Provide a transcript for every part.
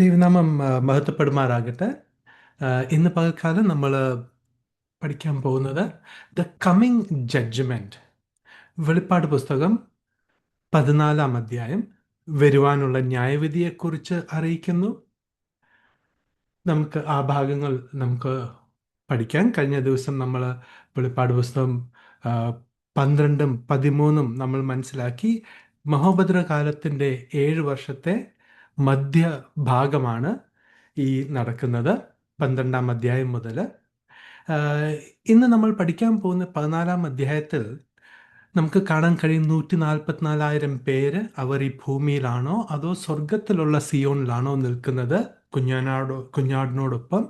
ദൈവനാമം മഹത്വപ്പെടുമാറാകട്ടെ. ഇന്ന് പകൽക്കാലം നമ്മൾ പഠിക്കാൻ പോകുന്നത് ദ കമ്മിങ് ജഡ്ജ്മെൻറ്റ്. വെളിപ്പാട് പുസ്തകം 14 വരുവാനുള്ള ന്യായവിധിയെക്കുറിച്ച് അറിയിക്കുന്നു. നമുക്ക് ആ ഭാഗങ്ങൾ നമുക്ക് പഠിക്കാൻ. കഴിഞ്ഞ ദിവസം നമ്മൾ വെളിപ്പാട് പുസ്തകം 12ഉം 13ഉം നമ്മൾ മനസ്സിലാക്കി. മഹോപദ്രവകാലത്തിൻ്റെ 7 വർഷത്തെ മധ്യഭാഗമാണ് ഈ നടക്കുന്നത്, 12 മുതൽ. ഇന്ന് നമ്മൾ പഠിക്കാൻ പോകുന്ന 14 നമുക്ക് കാണാൻ കഴിയും 144,000 പേര് അവർ ഈ ഭൂമിയിലാണോ അതോ സ്വർഗത്തിലുള്ള സിയോണിലാണോ നിൽക്കുന്നത് കുഞ്ഞാടിനോടൊപ്പം.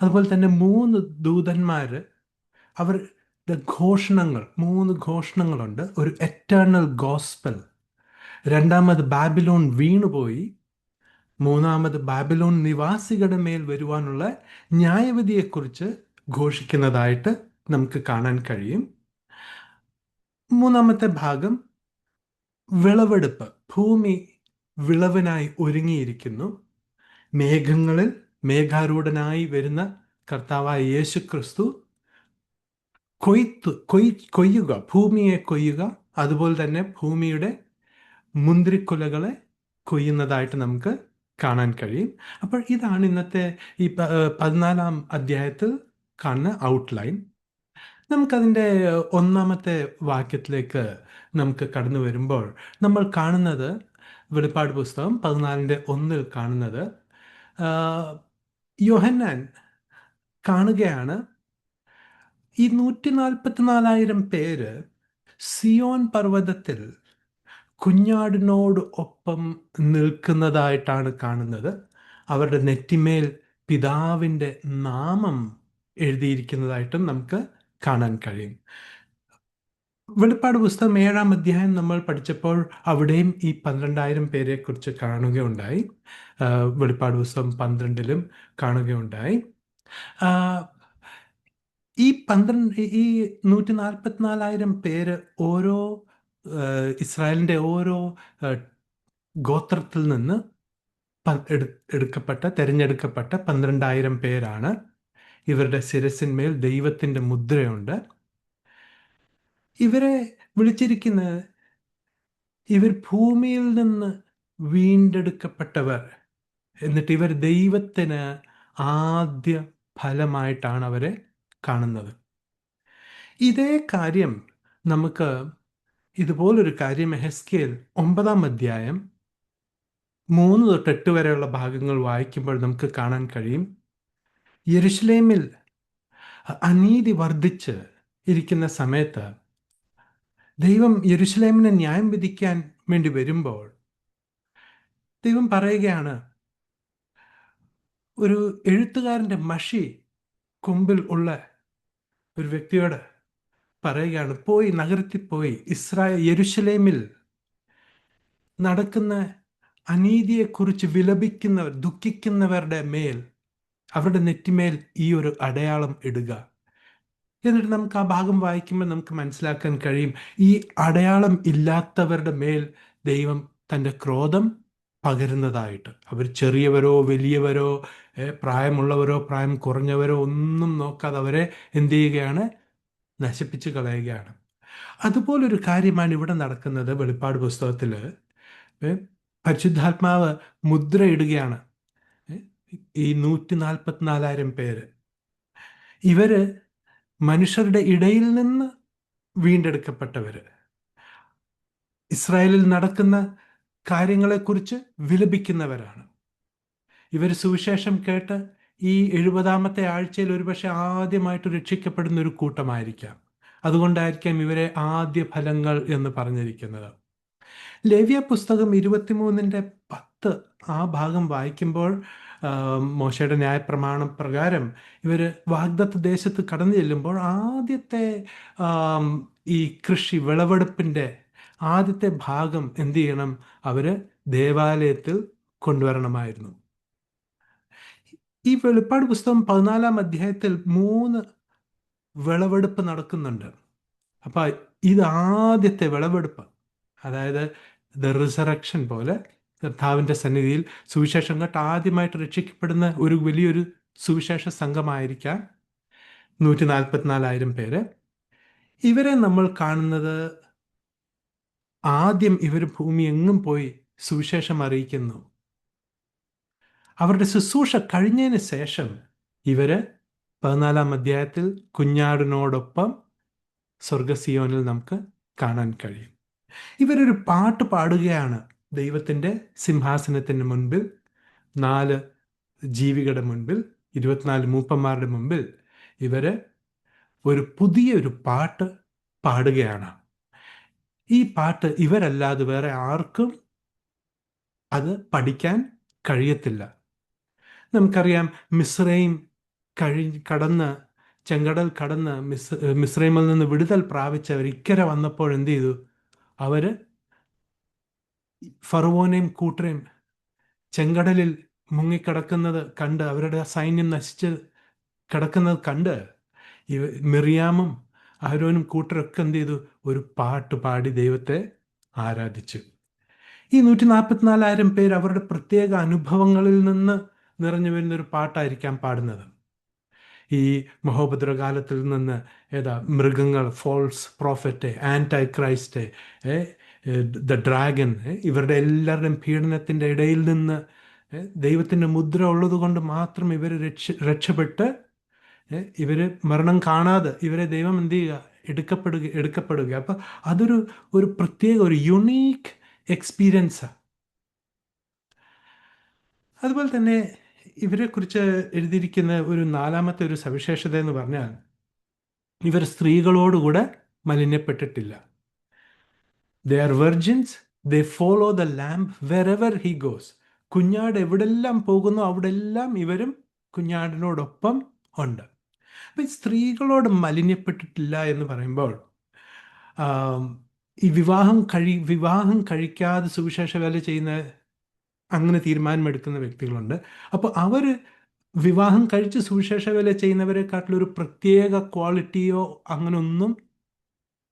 അതുപോലെ തന്നെ 3 ദൂതന്മാർ, അവരുടെ ഘോഷണങ്ങൾ, 3 ഘോഷണങ്ങളുണ്ട്. ഒരു എറ്റേണൽ ഗോസ്പൽ, രണ്ടാമത് ബാബിലോൺ വീണുപോയി, മൂന്നാമത് ബാബിലോൺ നിവാസികളുടെ മേൽ വരുവാനുള്ള ന്യായവിധിയെക്കുറിച്ച് ഘോഷിക്കുന്നതായിട്ട് നമുക്ക് കാണാൻ കഴിയും. മൂന്നാമത്തെ ഭാഗം വിളവെടുപ്പ്. ഭൂമി വിളവിനായി ഒരുങ്ങിയിരിക്കുന്നു. മേഘങ്ങളിൽ മേഘാരൂഢനായി വരുന്ന കർത്താവായ യേശു ക്രിസ്തു കൊയ്യുക, ഭൂമിയെ കൊയ്യുക, അതുപോലെ തന്നെ ഭൂമിയുടെ മുന്തിരിക്കുലകളെ കൊയ്യുന്നതായിട്ട് നമുക്ക് കാണാൻ കഴിയും. അപ്പോൾ ഇതാണ് ഇന്നത്തെ ഈ 14 കാണുന്ന ഔട്ട്ലൈൻ. നമുക്കതിൻ്റെ ഒന്നാമത്തെ വാക്യത്തിലേക്ക് നമുക്ക് കടന്നു വരുമ്പോൾ നമ്മൾ കാണുന്നത്, വെളിപ്പാട് പുസ്തകം 14:1 കാണുന്നത്, യോഹന്നാൻ കാണുകയാണ് ഈ 144,000 പേര് സിയോൻ പർവ്വതത്തിൽ കുഞ്ഞാടിനോട് ഒപ്പം നിൽക്കുന്നതായിട്ടാണ് കാണുന്നത്. അവരുടെ നെറ്റിമേൽ പിതാവിൻ്റെ നാമം എഴുതിയിരിക്കുന്നതായിട്ടും നമുക്ക് കാണാൻ കഴിയും. വെളിപ്പാട് പുസ്തകം 7 നമ്മൾ പഠിച്ചപ്പോൾ അവിടെയും ഈ 12,000 പേരെ കുറിച്ച് കാണുകയുണ്ടായി. വെളിപ്പാട് പുസ്തകം 12 കാണുകയുണ്ടായി. ഈ 144,000 പേര് ഓരോ ഇസ്രായേലിൻ്റെ ഓരോ ഗോത്രത്തിൽ നിന്ന് തിരഞ്ഞെടുക്കപ്പെട്ട 12,000 പേരാണ്. ഇവരുടെ ശിരസിന്മേൽ ദൈവത്തിൻ്റെ മുദ്രയുണ്ട്. ഇവരെ വിളിച്ചിരിക്കുന്നത്, ഇവർ ഭൂമിയിൽ നിന്ന് വീണ്ടെടുക്കപ്പെട്ടവർ, എന്നിട്ട് ഇവർ ദൈവത്തിന് ആദ്യ ഫലമായിട്ടാണ് അവരെ കാണുന്നത്. ഇതേ കാര്യം നമുക്ക്, ഇതുപോലൊരു കാര്യം എഹെസ്കേൽ 9 3 തൊട്ട് 8 വരെയുള്ള ഭാഗങ്ങൾ വായിക്കുമ്പോൾ നമുക്ക് കാണാൻ കഴിയും. യെരുശലേമിൽ അനീതി വർദ്ധിച്ച് ഇരിക്കുന്ന സമയത്ത് ദൈവം യെരുശലേമിനെ ന്യായം വിധിക്കാൻ വേണ്ടി വരുമ്പോൾ ദൈവം പറയുകയാണ്, ഒരു എഴുത്തുകാരൻ്റെ മഷി കൊമ്പിൽ ഉള്ള ഒരു വ്യക്തിയോട് പറയുകയാണ്, പോയി നഗരത്തിൽ പോയി യെരുശലേമിൽ നടക്കുന്ന അനീതിയെക്കുറിച്ച് വിലപിക്കുന്നവർ, ദുഃഖിക്കുന്നവരുടെ മേൽ, അവരുടെ നെറ്റിമേൽ ഈ ഒരു അടയാളം ഇടുക. എന്നിട്ട് നമുക്ക് ആ ഭാഗം വായിക്കുമ്പോൾ നമുക്ക് മനസ്സിലാക്കാൻ കഴിയും, ഈ അടയാളം ഇല്ലാത്തവരുടെ മേൽ ദൈവം തൻ്റെ ക്രോധം പകരുന്നതായിട്ട്. അവർ ചെറിയവരോ വലിയവരോ പ്രായമുള്ളവരോ പ്രായം കുറഞ്ഞവരോ ഒന്നും നോക്കാതെ അവരെ എന്ത് ചെയ്യുകയാണ്? നശിപ്പിച്ച് കളയുകയാണ്. അതുപോലൊരു കാര്യമാണ് ഇവിടെ നടക്കുന്നത്. വെളിപ്പാട് പുസ്തകത്തിൽ പരിശുദ്ധാത്മാവ് മുദ്രയിടുകയാണ്. ഈ 144,000 പേര്, ഇവര് മനുഷ്യരുടെ ഇടയിൽ നിന്ന് വീണ്ടെടുക്കപ്പെട്ടവർ, ഇസ്രായേലിൽ നടക്കുന്ന കാര്യങ്ങളെക്കുറിച്ച് വിലപിക്കുന്നവരാണ്. ഇവർ സുവിശേഷം കേട്ട് ഈ 70-ാമത്തെ ആഴ്ചയിൽ ഒരുപക്ഷെ ആദ്യമായിട്ട് രക്ഷിക്കപ്പെടുന്ന ഒരു കൂട്ടമായിരിക്കാം. അതുകൊണ്ടായിരിക്കാം ഇവരെ ആദ്യ ഫലങ്ങൾ എന്ന് പറഞ്ഞിരിക്കുന്നത്. ലേവ്യ പുസ്തകം 23:10 ആ ഭാഗം വായിക്കുമ്പോൾ മോശയുടെ ന്യായപ്രമാണം പ്രകാരം ഇവർ വാഗ്ദത്ത ദേശത്ത് കടന്നു ചെല്ലുമ്പോൾ ആദ്യത്തെ ഈ കൃഷി വിളവെടുപ്പിൻ്റെ ആദ്യത്തെ ഭാഗം എന്ത് ചെയ്യണം? അവർ ദേവാലയത്തിൽ കൊണ്ടുവരണമായിരുന്നു. ഈ വെളിപ്പാട് പുസ്തകം 14 3 വിളവെടുപ്പ് നടക്കുന്നുണ്ട്. അപ്പം ഇത് ആദ്യത്തെ വിളവെടുപ്പ്, അതായത് ദ റിസറക്ഷൻ പോലെ കർത്താവിൻ്റെ സന്നിധിയിൽ സുവിശേഷം കേട്ട് ആദ്യമായിട്ട് രക്ഷിക്കപ്പെടുന്ന ഒരു വലിയൊരു സുവിശേഷ സംഘമായിരിക്കാം 144,000 പേര്. ഇവരെ നമ്മൾ കാണുന്നത് ആദ്യം ഇവർ ഭൂമി എങ്ങും പോയി സുവിശേഷം അറിയിക്കുന്നു. അവരുടെ ശുശ്രൂഷ കഴിഞ്ഞതിന് ശേഷം ഇവര് 14-ാം അധ്യായത്തിൽ കുഞ്ഞാടിനോടൊപ്പം സ്വർഗസിയോനിൽ നമുക്ക് കാണാൻ കഴിയും. ഇവരൊരു പാട്ട് പാടുകയാണ് ദൈവത്തിൻ്റെ സിംഹാസനത്തിന് മുൻപിൽ, 4 ജീവികളുടെ മുൻപിൽ, 24 മൂപ്പന്മാരുടെ മുൻപിൽ ഇവര് ഒരു പുതിയൊരു പാട്ട് പാടുകയാണ്. ഈ പാട്ട് ഇവരല്ലാതെ വേറെ ആർക്കും അത് പഠിക്കാൻ കഴിയത്തില്ല. നമുക്കറിയാം, മിസ്രൈം കടന്ന്, ചെങ്കടൽ കടന്ന് മിസ്രൈമിൽ നിന്ന് വിടുതൽ പ്രാപിച്ചവർ ഇക്കരെ വന്നപ്പോൾ എന്ത് ചെയ്തു? അവര് ഫറവോനെയും കൂട്ടരെയും ചെങ്കടലിൽ മുങ്ങിക്കിടക്കുന്നത് കണ്ട്, അവരുടെ സൈന്യം നശിച്ച് കിടക്കുന്നത് കണ്ട് മിറിയാമും അഹരോനും കൂട്ടരൊക്കെ എന്ത് ചെയ്തു? ഒരു പാട്ട് പാടി ദൈവത്തെ ആരാധിച്ചു. ഈ 144,000 പേര് അവരുടെ പ്രത്യേക അനുഭവങ്ങളിൽ നിന്ന് നിറഞ്ഞു വരുന്നൊരു പാട്ടായിരിക്കാം പാടുന്നത്. ഈ മഹോപദ്രവകാലത്തിൽ നിന്ന് മൃഗങ്ങൾ, false prophet, antichrist, the dragon, ഇവരുടെ എല്ലാവരുടെയും പീഡനത്തിൻ്റെ ഇടയിൽ നിന്ന് ദൈവത്തിൻ്റെ മുദ്ര ഉള്ളത് കൊണ്ട് മാത്രം ഇവർ രക്ഷപ്പെട്ട്, ഇവർ മരണം കാണാതെ ഇവരെ ദൈവം എന്ത് ചെയ്യുക? എടുക്കപ്പെടുക. അപ്പം അതൊരു പ്രത്യേക ഒരു യുണീക്ക് എക്സ്പീരിയൻസാണ്. അതുപോലെ തന്നെ ഇവരെക്കുറിച്ച് എഴുതിയിരിക്കുന്ന ഒരു 4-മത്തെ ഒരു സവിശേഷത എന്ന് പറഞ്ഞാൽ, ഇവർ സ്ത്രീകളോടുകൂടെ മലിനപ്പെട്ടിട്ടില്ല. They are virgins, they follow the lamb wherever he goes. കുഞ്ഞാട് എവിടെല്ലാം പോകുന്നു അവിടെല്ലാം ഇവരും കുഞ്ഞാടിനോടൊപ്പം ഉണ്ട്. അപ്പം ഈ സ്ത്രീകളോട് മലിനപ്പെട്ടിട്ടില്ല എന്ന് പറയുമ്പോൾ, ഈ വിവാഹം കഴിക്കാതെ സുവിശേഷ വേല ചെയ്യുന്ന, അങ്ങനെ തീരുമാനമെടുക്കുന്ന വ്യക്തികളുണ്ട്. അപ്പോൾ അവർ വിവാഹം കഴിച്ച് സുവിശേഷ വേല ചെയ്യുന്നവരെക്കാട്ടിലൊരു പ്രത്യേക ക്വാളിറ്റിയോ അങ്ങനൊന്നും,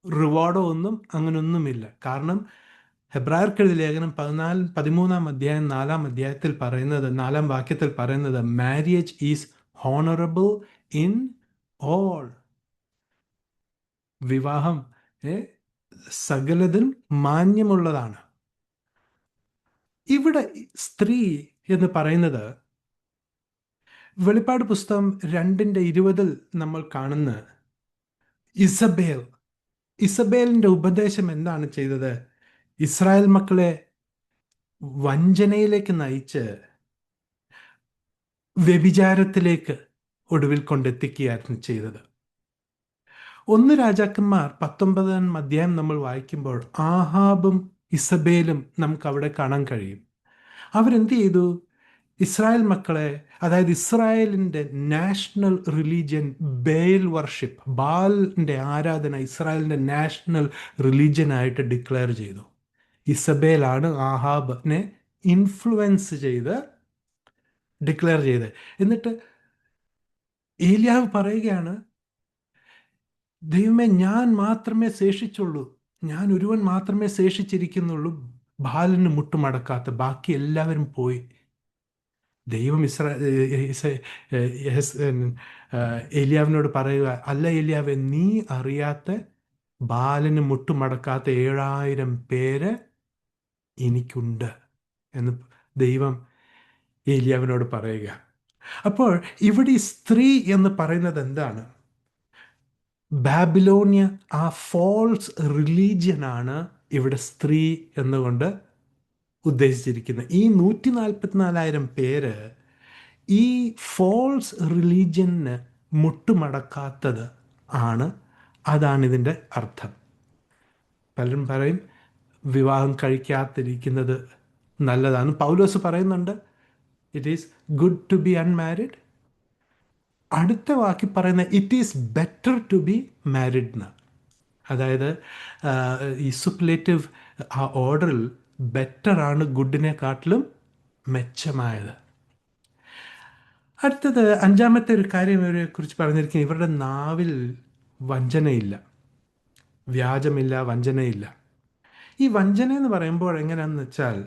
റിവാർഡോ ഒന്നും അങ്ങനൊന്നുമില്ല. കാരണം ഹെബ്രായർക്കെഴുതിയ ലേഖനം 13-ാം അധ്യായം 4-ാം അധ്യായത്തിൽ പറയുന്നത്, 4-ാം വാക്യത്തിൽ പറയുന്നത്, marriage is honourable in all. വിവാഹം സകലതും മാന്യമുള്ളതാണ്. ഇവിടെ സ്ത്രീ എന്ന് പറയുന്നത് വെളിപ്പാട് പുസ്തകം 2:20 നമ്മൾ കാണുന്ന ഇസബേലിൻ്റെ ഉപദേശം എന്താണ് ചെയ്തത്? ഇസ്രായേൽ മക്കളെ വഞ്ചനയിലേക്ക് നയിച്ച് വ്യഭിചാരത്തിലേക്ക് ഒടുവിൽ കൊണ്ടെത്തിക്കുകയായിരുന്നു ചെയ്തത്. 1 രാജാക്കന്മാർ 19-ാം അധ്യായം നമ്മൾ വായിക്കുമ്പോൾ ആഹാബും ഇസബേലും നമുക്ക് അവിടെ കാണാൻ കഴിയും. അവരെന്ത് ചെയ്തു? ഇസ്രായേൽ മക്കളെ, അതായത് ഇസ്രായേലിൻ്റെ നാഷണൽ റിലീജിയൻ ബേൽ വർഷിപ്പ്, ബാലിൻ്റെ ആരാധന ഇസ്രായേലിൻ്റെ നാഷണൽ റിലീജിയനായിട്ട് ഡിക്ലെയർ ചെയ്തു. ഇസബേലാണ് ആഹാബിനെ ഇൻഫ്ലുവൻസ് ചെയ്ത് ഡിക്ലെയർ ചെയ്ത്. എന്നിട്ട് ഏലിയാവ് പറയുകയാണ്, ദൈവമേ, ഞാൻ മാത്രമേ ശേഷിച്ചുള്ളൂ, ഞാൻ ഒരുവൻ മാത്രമേ ശേഷിച്ചിരിക്കുന്നുള്ളൂ, ബാലിന് മുട്ടുമടക്കാത്ത, ബാക്കി എല്ലാവരും പോയി. ദൈവം ഏലിയാവിനോട് പറയുക, അല്ല ഏലിയാവെ, നീ അറിയാത്ത ബാലിന് മുട്ടുമടക്കാത്ത 7,000 പേര് എനിക്കുണ്ട് എന്ന് ദൈവം ഏലിയാവിനോട് പറയുക. അപ്പോൾ ഇവിടെ സ്ത്രീ എന്ന് പറയുന്നത് എന്താണ്? ബാബിലോണിയ, ആ ഫോൾസ് റിലീജിയനാണ് ഇവിടെ സ്ത്രീ എന്നുകൊണ്ട് ഉദ്ദേശിച്ചിരിക്കുന്നത്. ഈ 144,000 പേര് ഈ ഫോൾസ് റിലീജിയന് മുട്ടുമടക്കാത്തത് ആണ്. അതാണ് ഇതിൻ്റെ അർത്ഥം. പലരും പറയും വിവാഹം കഴിക്കാതിരിക്കുന്നത് നല്ലതാണ്. പൗലോസ് പറയുന്നുണ്ട്, it is good to be unmarried. അടുത്ത വാക്കി പറയുന്ന it is better to be married എന്ന്. അതായത് ഈ സുപ്പർലേറ്റീവ് ആ ഓർഡറിൽ ബെറ്ററാണ് ഗുഡിനെക്കാട്ടിലും മെച്ചമായത്. അടുത്തത് 5-മത്തെ ഒരു കാര്യം ഇവരെ കുറിച്ച് പറഞ്ഞിരിക്കുന്നത്, ഇവരുടെ നാവിൽ വഞ്ചനയില്ല, വ്യാജമില്ല, വഞ്ചനയില്ല. ഈ വഞ്ചന എന്ന് പറയുമ്പോൾ എങ്ങനെയാണെന്ന് വെച്ചാൽ,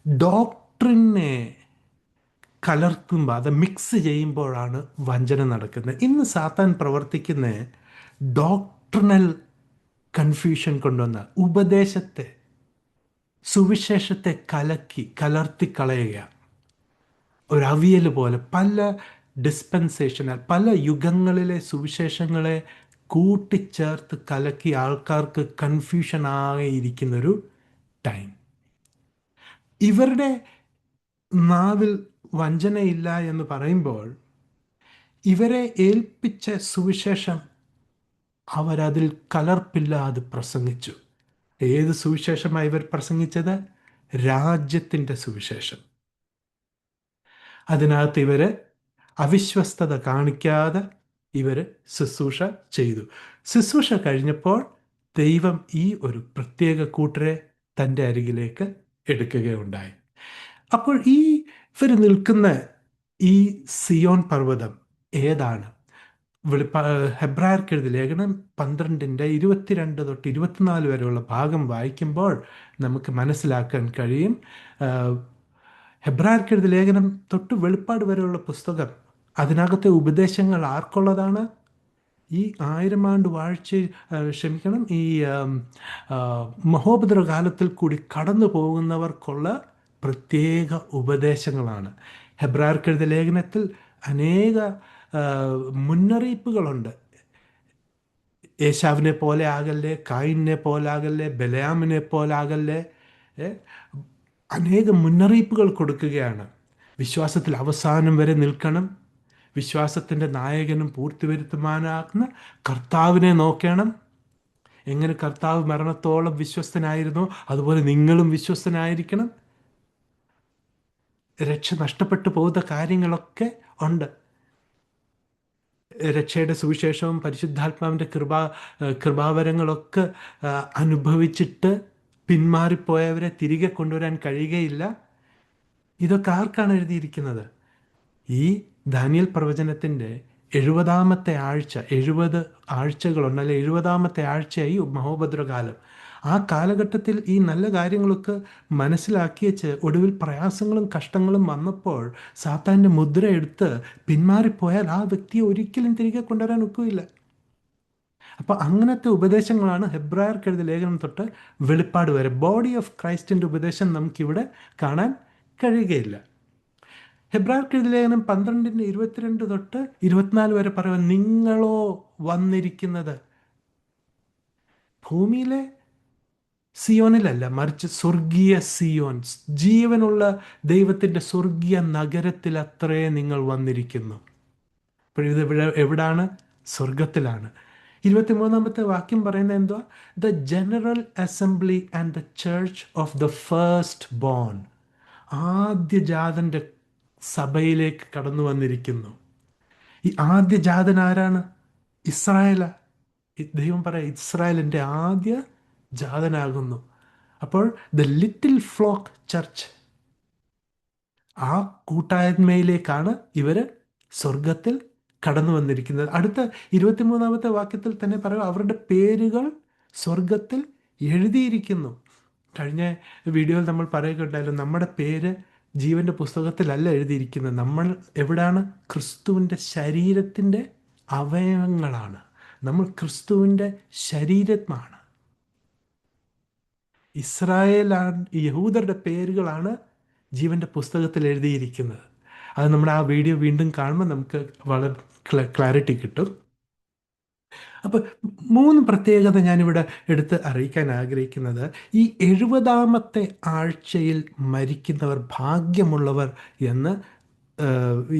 ഡോക്ട്രിനെ കലർത്തുമ്പോൾ, അത് മിക്സ് ചെയ്യുമ്പോഴാണ് വഞ്ചന നടക്കുന്നത്. ഇന്ന് സാത്താൻ പ്രവർത്തിക്കുന്ന ഡോക്ട്രിനൽ കൺഫ്യൂഷൻ കൊണ്ടുവന്ന ഉപദേശത്തെ, സുവിശേഷത്തെ കലർത്തി കളയുക. ഒരു അവിയൽ പോലെ പല ഡിസ്പെൻസേഷനാൽ, പല യുഗങ്ങളിലെ സുവിശേഷങ്ങളെ കൂട്ടിച്ചേർത്ത് കലക്കി ആൾക്കാർക്ക് കൺഫ്യൂഷൻ ആയിരിക്കുന്നൊരു ടൈം. ഇവരുടെ നാവിൽ വഞ്ചനയില്ല എന്ന് പറയുമ്പോൾ, ഇവരെ ഏൽപ്പിച്ച സുവിശേഷം അവരതിൽ കലർപ്പില്ലാതെ പ്രസംഗിച്ചു. ഏത് സുവിശേഷമായി ഇവർ പ്രസംഗിച്ചത്? രാജ്യത്തിൻ്റെ സുവിശേഷം. അതിനകത്ത് ഇവർ അവിശ്വസ്തത കാണിക്കാതെ ഇവർ ശുശ്രൂഷ ചെയ്തു. ശുശ്രൂഷ കഴിഞ്ഞപ്പോൾ ദൈവം ഈ ഒരു പ്രത്യേക കൂട്ടരെ തൻ്റെ അരികിലേക്ക് എടുക്കുകയുണ്ടായി. അപ്പോൾ ഇവർ നിൽക്കുന്ന ഈ സിയോൻ പർവ്വതം ഏതാണ്? ഹെബ്രായർക്കെഴുതിയ ലേഖനം 12:22 തൊട്ട് 24 വരെയുള്ള ഭാഗം വായിക്കുമ്പോൾ നമുക്ക് മനസ്സിലാക്കാൻ കഴിയും. ഹെബ്രായർക്കെഴുതിയ ലേഖനം തൊട്ട് വെളിപ്പാട് വരെയുള്ള പുസ്തകം, അതിനകത്തെ ഉപദേശങ്ങൾ ആർക്കുള്ളതാണ്? ഈ 1000 ആണ്ട് വാഴ്ച, ഈ മഹോപദ്രവകാലത്തിൽ കൂടി കടന്നു പോകുന്നവർക്കുള്ള പ്രത്യേക ഉപദേശങ്ങളാണ്. ഹെബ്രായർക്കെഴുതിയ ലേഖനത്തിൽ അനേക മുന്നറിയിപ്പുകളുണ്ട്. ഏശാവിനെ പോലെ ആകല്ലേ, കായിനെ പോലാകല്ലേ, ബലയാമിനെ പോലാകല്ലേ, അനേകം മുന്നറിയിപ്പുകൾ കൊടുക്കുകയാണ്. വിശ്വാസത്തിൽ അവസാനം വരെ നിൽക്കണം, വിശ്വാസത്തിൻ്റെ നായകനും പൂർത്തിവരുത്തുവാനാകുന്ന കർത്താവിനെ നോക്കണം. എങ്ങനെ കർത്താവ് മരണത്തോളം വിശ്വസ്തനായിരുന്നോ അതുപോലെ നിങ്ങളും വിശ്വസ്തനായിരിക്കണം. രക്ഷ നഷ്ടപ്പെട്ടു പോകുന്ന കാര്യങ്ങളൊക്കെ ഉണ്ട്. രക്ഷയുടെ സുവിശേഷവും പരിശുദ്ധാത്മാവിൻ്റെ കൃപാവരങ്ങളൊക്കെ അനുഭവിച്ചിട്ട് പിന്മാറിപ്പോയവരെ തിരികെ കൊണ്ടുവരാൻ കഴിയുകയില്ല. ഇതൊക്കെ ആർക്കാണ് എഴുതിയിരിക്കുന്നത്? ഈ ദാനിയേൽ പ്രവചനത്തിൻ്റെ 70-ാമത്തെ ആഴ്ച, 70 ആഴ്ചകളുണ്ട്, അല്ലെ 70-ാമത്തെ ആഴ്ചയായി മഹോപദ്രകാലം. ആ കാലഘട്ടത്തിൽ ഈ നല്ല കാര്യങ്ങളൊക്കെ മനസ്സിലാക്കിയച്ച് ഒടുവിൽ പ്രയാസങ്ങളും കഷ്ടങ്ങളും വന്നപ്പോൾ സാത്താൻ്റെ മുദ്ര എടുത്ത് പിന്മാറിപ്പോയാൽ ആ വ്യക്തിയെ ഒരിക്കലും തിരികെ കൊണ്ടുവരാൻ ഒക്കില്ല. അപ്പോൾ അങ്ങനത്തെ ഉപദേശങ്ങളാണ് ഹെബ്രായർക്കെഴുതിയ ലേഖനം തൊട്ട് വെളിപ്പാട് വരെ. ബോഡി ഓഫ് ക്രൈസ്റ്റിൻ്റെ ഉപദേശം നമുക്കിവിടെ കാണാൻ കഴിയുകയില്ല. ഹെബ്രായർക്കെഴുതിയ ലേഖനം 12:22 തൊട്ട് 24 വരെ പറയുക, നിങ്ങളോ വന്നിരിക്കുന്നത് ഭൂമിയിലെ സിയോനിലല്ല, മറിച്ച് സ്വർഗീയ സിയോൻ, ജീവനുള്ള ദൈവത്തിൻ്റെ സ്വർഗീയ നഗരത്തിൽ അത്രേ നിങ്ങൾ വന്നിരിക്കുന്നു. അപ്പോൾ ഇത് എവിടാണ്? സ്വർഗത്തിലാണ്. 23-ാമത്തെ വാക്യം പറയുന്നത് എന്തുവാ? The general assembly and the church of the firstborn. ആദ്യജാതൻ്റെ സഭയിലേക്ക് കടന്നു വന്നിരിക്കുന്നു. ഈ ആദ്യജാതൻ ആരാണ്? ഇസ്രായേല. ദൈവം പറയാം, ഇസ്രായേലിൻ്റെ ആദ്യ ജാതനാകുന്നു. അപ്പോൾ ദ ലിറ്റിൽ ഫ്ലോക്ക് ചർച്ച്, ആ കൂട്ടായ്മയിലേക്കാണ് ഇവർ സ്വർഗത്തിൽ കടന്നു വന്നിരിക്കുന്നത്. അടുത്ത 23-ാമത്തെ വാക്യത്തിൽ തന്നെ പറയും, അവരുടെ പേരുകൾ സ്വർഗത്തിൽ എഴുതിയിരിക്കുന്നു. കഴിഞ്ഞ വീഡിയോയിൽ നമ്മൾ പറയുകയുണ്ടായാലും, നമ്മുടെ പേര് ജീവൻ്റെ പുസ്തകത്തിലല്ല എഴുതിയിരിക്കുന്നത്. നമ്മൾ എവിടാണ്? ക്രിസ്തുവിൻ്റെ ശരീരത്തിൻ്റെ അവയവങ്ങളാണ്. നമ്മൾ ക്രിസ്തുവിൻ്റെ ശരീരമാണ്. ഇസ്രായേലാണ്, യഹൂദരുടെ പേരുകളാണ് ജീവൻ്റെ പുസ്തകത്തിൽ എഴുതിയിരിക്കുന്നത്. അത് നമ്മൾ ആ വീഡിയോ വീണ്ടും കാണുമ്പോൾ നമുക്ക് വളരെ ക്ലാരിറ്റി കിട്ടും. അപ്പോൾ 3 പ്രത്യേകത ഞാനിവിടെ എടുത്ത് അറിയിക്കാൻ ആഗ്രഹിക്കുന്നത്, ഈ 70-ാമത്തെ ആഴ്ചയിൽ മരിക്കുന്നവർ ഭാഗ്യമുള്ളവർ എന്ന്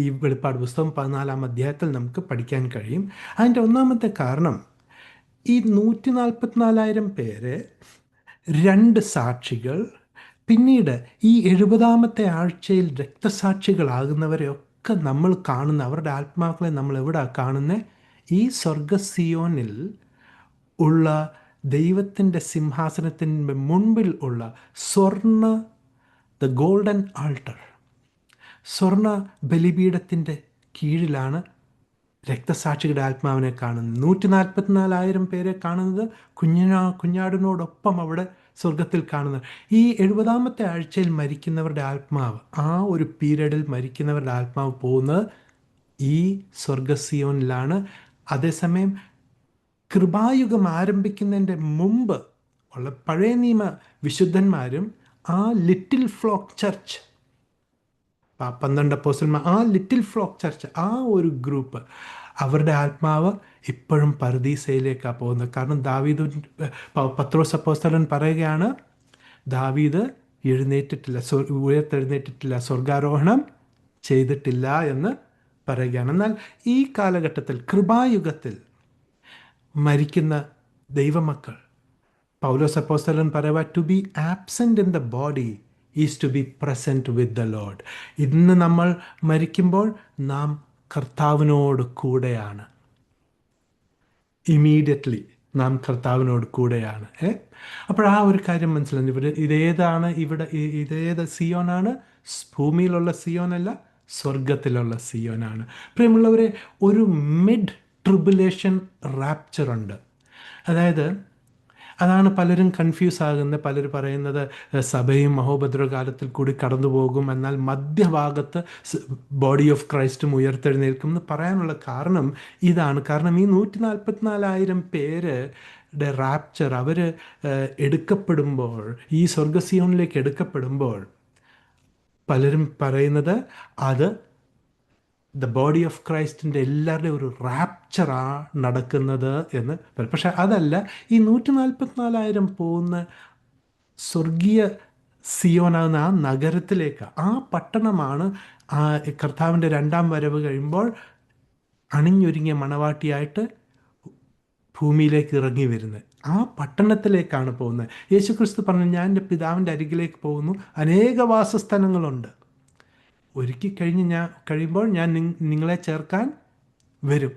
ഈ വെളിപ്പാട് പുസ്തകം 14-ാം അധ്യായത്തിൽ നമുക്ക് പഠിക്കാൻ കഴിയും. അതിൻ്റെ ഒന്നാമത്തെ കാരണം, ഈ 144,000 പേര്, 2 സാക്ഷികൾ, പിന്നീട് ഈ 70-ാമത്തെ ആഴ്ചയിൽ രക്തസാക്ഷികളാകുന്നവരെയൊക്കെ നമ്മൾ കാണുന്ന, അവരുടെ ആത്മാക്കളെ നമ്മൾ എവിടെ കാണുന്നത്? ഈ സ്വർഗസിയോനിൽ ഉള്ള ദൈവത്തിൻ്റെ സിംഹാസനത്തിന് മുൻപിൽ ഉള്ള ദ ഗോൾഡൻ ആൾട്ടർ, സ്വർണ്ണ ബലിപീഠത്തിൻ്റെ കീഴിലാണ് രക്തസാക്ഷികളുടെ ആത്മാവിനെ കാണുന്നത്. 144,000 പേരെ കാണുന്നത് കുഞ്ഞാടിനോടൊപ്പം അവിടെ സ്വർഗത്തിൽ കാണുന്നത്. ഈ 70-ാമത്തെ ആഴ്ചയിൽ മരിക്കുന്നവരുടെ ആത്മാവ്, ആ ഒരു പീരീഡിൽ മരിക്കുന്നവരുടെ ആത്മാവ് പോകുന്നത് ഈ സ്വർഗസിയോനിലാണ്. അതേസമയം കൃപായുഗം ആരംഭിക്കുന്നതിൻ്റെ മുമ്പ് ഉള്ള പഴയ നിയമ വിശുദ്ധന്മാരും ആ ലിറ്റിൽ ഫ്ലോക്ക് ചർച്ച്, 12 അപ്പോസ്തലന്മാർ, ആ ലിറ്റിൽ ഫ്ലോക്ക് ചർച്ച്, ആ ഒരു ഗ്രൂപ്പ്, അവരുടെ ആത്മാവ് ഇപ്പോഴും പർദീസയിലേക്കാണ് പോകുന്നത്. കാരണം ദാവീദ്, പത്രോസ് അപ്പോസ്തലൻ പറയുകയാണ്, ദാവീദ് എഴുന്നേറ്റിട്ടില്ല, ഉയർത്തെഴുന്നേറ്റിട്ടില്ല, സ്വർഗാരോഹണം ചെയ്തിട്ടില്ല എന്ന് പറയുകയാണ്. എന്നാൽ ഈ കാലഘട്ടത്തിൽ, കൃപായുഗത്തിൽ മരിക്കുന്ന ദൈവമക്കൾ, പൗലോസ് അപ്പോസ്തലൻ പറയുക, to be absent in the body is to be present with the lord. ഇന്ന് നമ്മൾ മരിക്കുമ്പോൾ നാം കർത്താവിനോട് കൂടെയാണ്. ഇമീഡിയറ്റ്ലി നാം കർത്താവിനോട് കൂടെയാണ്. അപ്പോൾ ആ ഒരു കാര്യം മനസ്സിലായി. ഇതേത് സിയോനാണ്? ഭൂമിയിലുള്ള സിയോനല്ല, സ്വർഗത്തിലുള്ള സിയോനാണ്. പ്രിയമുള്ളവരെ, ഒരു മിഡ് ട്രിബുലേഷൻ റാപ്ചർ ഉണ്ട്. അതാണ് പലരും കൺഫ്യൂസ് ആകുന്നത്. പലർ പറയുന്നത് സഭയും മഹോപദ്രവകാലത്തിൽ കൂടി കടന്നു പോകും, എന്നാൽ മധ്യഭാഗത്ത് ബോഡി ഓഫ് ക്രൈസ്റ്റും ഉയർത്തെഴുന്നേൽക്കും എന്ന് പറയാനുള്ള കാരണം ഇതാണ്. കാരണം ഈ 144,000 പേരുടെ റാപ്ചർ, അവർ എടുക്കപ്പെടുമ്പോൾ, ഈ സ്വർഗസിയോനിലേക്ക് എടുക്കപ്പെടുമ്പോൾ, പലരും പറയുന്നത് അത് ദ ബോഡി ഓഫ് ക്രൈസ്റ്റിൻ്റെ എല്ലാവരുടെയും ഒരു റാപ്ചറാണ് നടക്കുന്നത് എന്ന് പറയും. പക്ഷെ അതല്ല, ഈ 144,000 പോകുന്ന സ്വർഗീയ സിയോനാകുന്ന ആ നഗരത്തിലേക്ക്, ആ പട്ടണമാണ് ആ കർത്താവിൻ്റെ 2ാം വരവ് കഴിയുമ്പോൾ അണിഞ്ഞൊരുങ്ങിയ മണവാട്ടിയായിട്ട് ഭൂമിയിലേക്ക് ഇറങ്ങി വരുന്നത്. ആ പട്ടണത്തിലേക്കാണ് പോകുന്നത്. യേശുക്രിസ്തു പറഞ്ഞു, ഞാൻ എൻ്റെ പിതാവിൻ്റെ അരികിലേക്ക് പോകുന്നു, അനേക വാസസ്ഥലങ്ങളുണ്ട്, ഒരുക്കി കഴിയുമ്പോൾ ഞാൻ നിങ്ങളെ ചേർക്കാൻ വരും,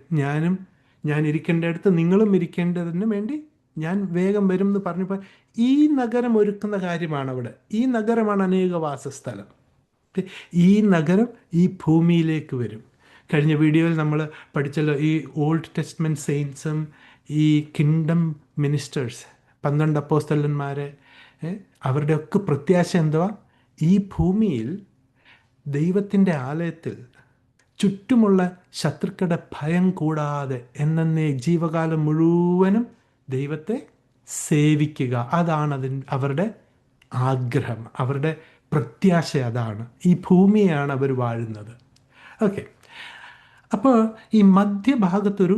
ഞാൻ ഇരിക്കേണ്ടടുത്ത് നിങ്ങളും ഇരിക്കേണ്ടതിന് വേണ്ടി ഞാൻ വേഗം വരും എന്ന് പറഞ്ഞപ്പോൾ, ഈ നഗരം ഒരുക്കുന്ന കാര്യമാണ് അവിടെ. ഈ നഗരമാണ് അനേക വാസസ്ഥലം. ഈ നഗരം ഈ ഭൂമിയിലേക്ക് വരും. കഴിഞ്ഞ വീഡിയോയിൽ നമ്മൾ പഠിച്ചല്ലോ, ഈ ഓൾഡ് ടെസ്റ്റ്മെൻറ്റ് സെയിൻസും ഈ കിങ്ഡം മിനിസ്റ്റേഴ്സ്, 12 അപ്പോസ്തലന്മാരെ, അവരുടെയൊക്കെ പ്രത്യാശ എന്തുവാ? ഈ ഭൂമിയിൽ ദൈവത്തിൻ്റെ ആലയത്തിൽ ചുറ്റുമുള്ള ശത്രുക്കളുടെ ഭയം കൂടാതെ എന്നേ ജീവകാലം മുഴുവനും ദൈവത്തെ സേവിക്കുക. അതാണ് അവരുടെ ആഗ്രഹം, അവരുടെ പ്രത്യാശ അതാണ്. ഈ ഭൂമിയാണ് അവർ വാഴുന്നത്. ഓക്കെ, അപ്പോൾ ഈ മധ്യഭാഗത്തൊരു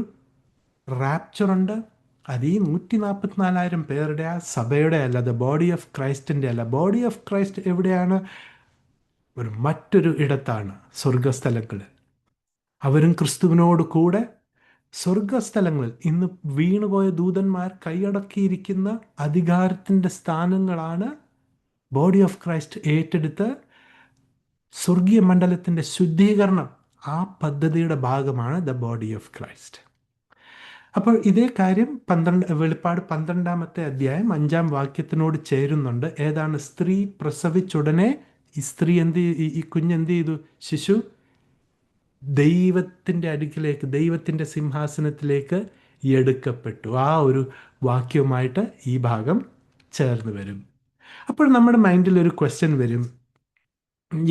റാപ്ചറുണ്ട്. അത് ഈ 144,000 പേരുടെ, ആ സഭയുടെ അല്ല, അത് ബോഡി ഓഫ് ക്രൈസ്റ്റിൻ്റെ അല്ല. ബോഡി ഓഫ് ക്രൈസ്റ്റ് എവിടെയാണ്? മറ്റൊരു ഇടത്താണ്, സ്വർഗസ്ഥലങ്ങളിൽ. അവരും ക്രിസ്തുവിനോട് കൂടെ സ്വർഗസ്ഥലങ്ങളിൽ ഇന്ന് വീണുപോയ ദൂതന്മാർ കൈയടക്കിയിരിക്കുന്ന അധികാരത്തിൻ്റെ സ്ഥാനങ്ങളാണ് ബോഡി ഓഫ് ക്രൈസ്റ്റ് ഏറ്റെടുത്ത് സ്വർഗീയ മണ്ഡലത്തിൻ്റെ ശുദ്ധീകരണം, ആ പദ്ധതിയുടെ ഭാഗമാണ് ദ ബോഡി ഓഫ് ക്രൈസ്റ്റ്. അപ്പോൾ ഇതേ കാര്യം വെളിപ്പാട് 12-ാമത്തെ അധ്യായം 5-ാം വാക്യത്തിനോട് ചേരുന്നുണ്ട്. ഏതാണ്? സ്ത്രീ പ്രസവിച്ചുടനെ ഈ സ്ത്രീ ഈ കുഞ്ഞെന്ത് ചെയ്തു? ശിശു ദൈവത്തിൻ്റെ അടുക്കിലേക്ക്, ദൈവത്തിൻ്റെ സിംഹാസനത്തിലേക്ക് എടുക്കപ്പെട്ടു. ആ ഒരു വാക്യവുമായിട്ട് ഈ ഭാഗം ചേർന്ന് വരും. അപ്പോൾ നമ്മുടെ മൈൻഡിൽ ഒരു ക്വസ്റ്റ്യൻ വരും,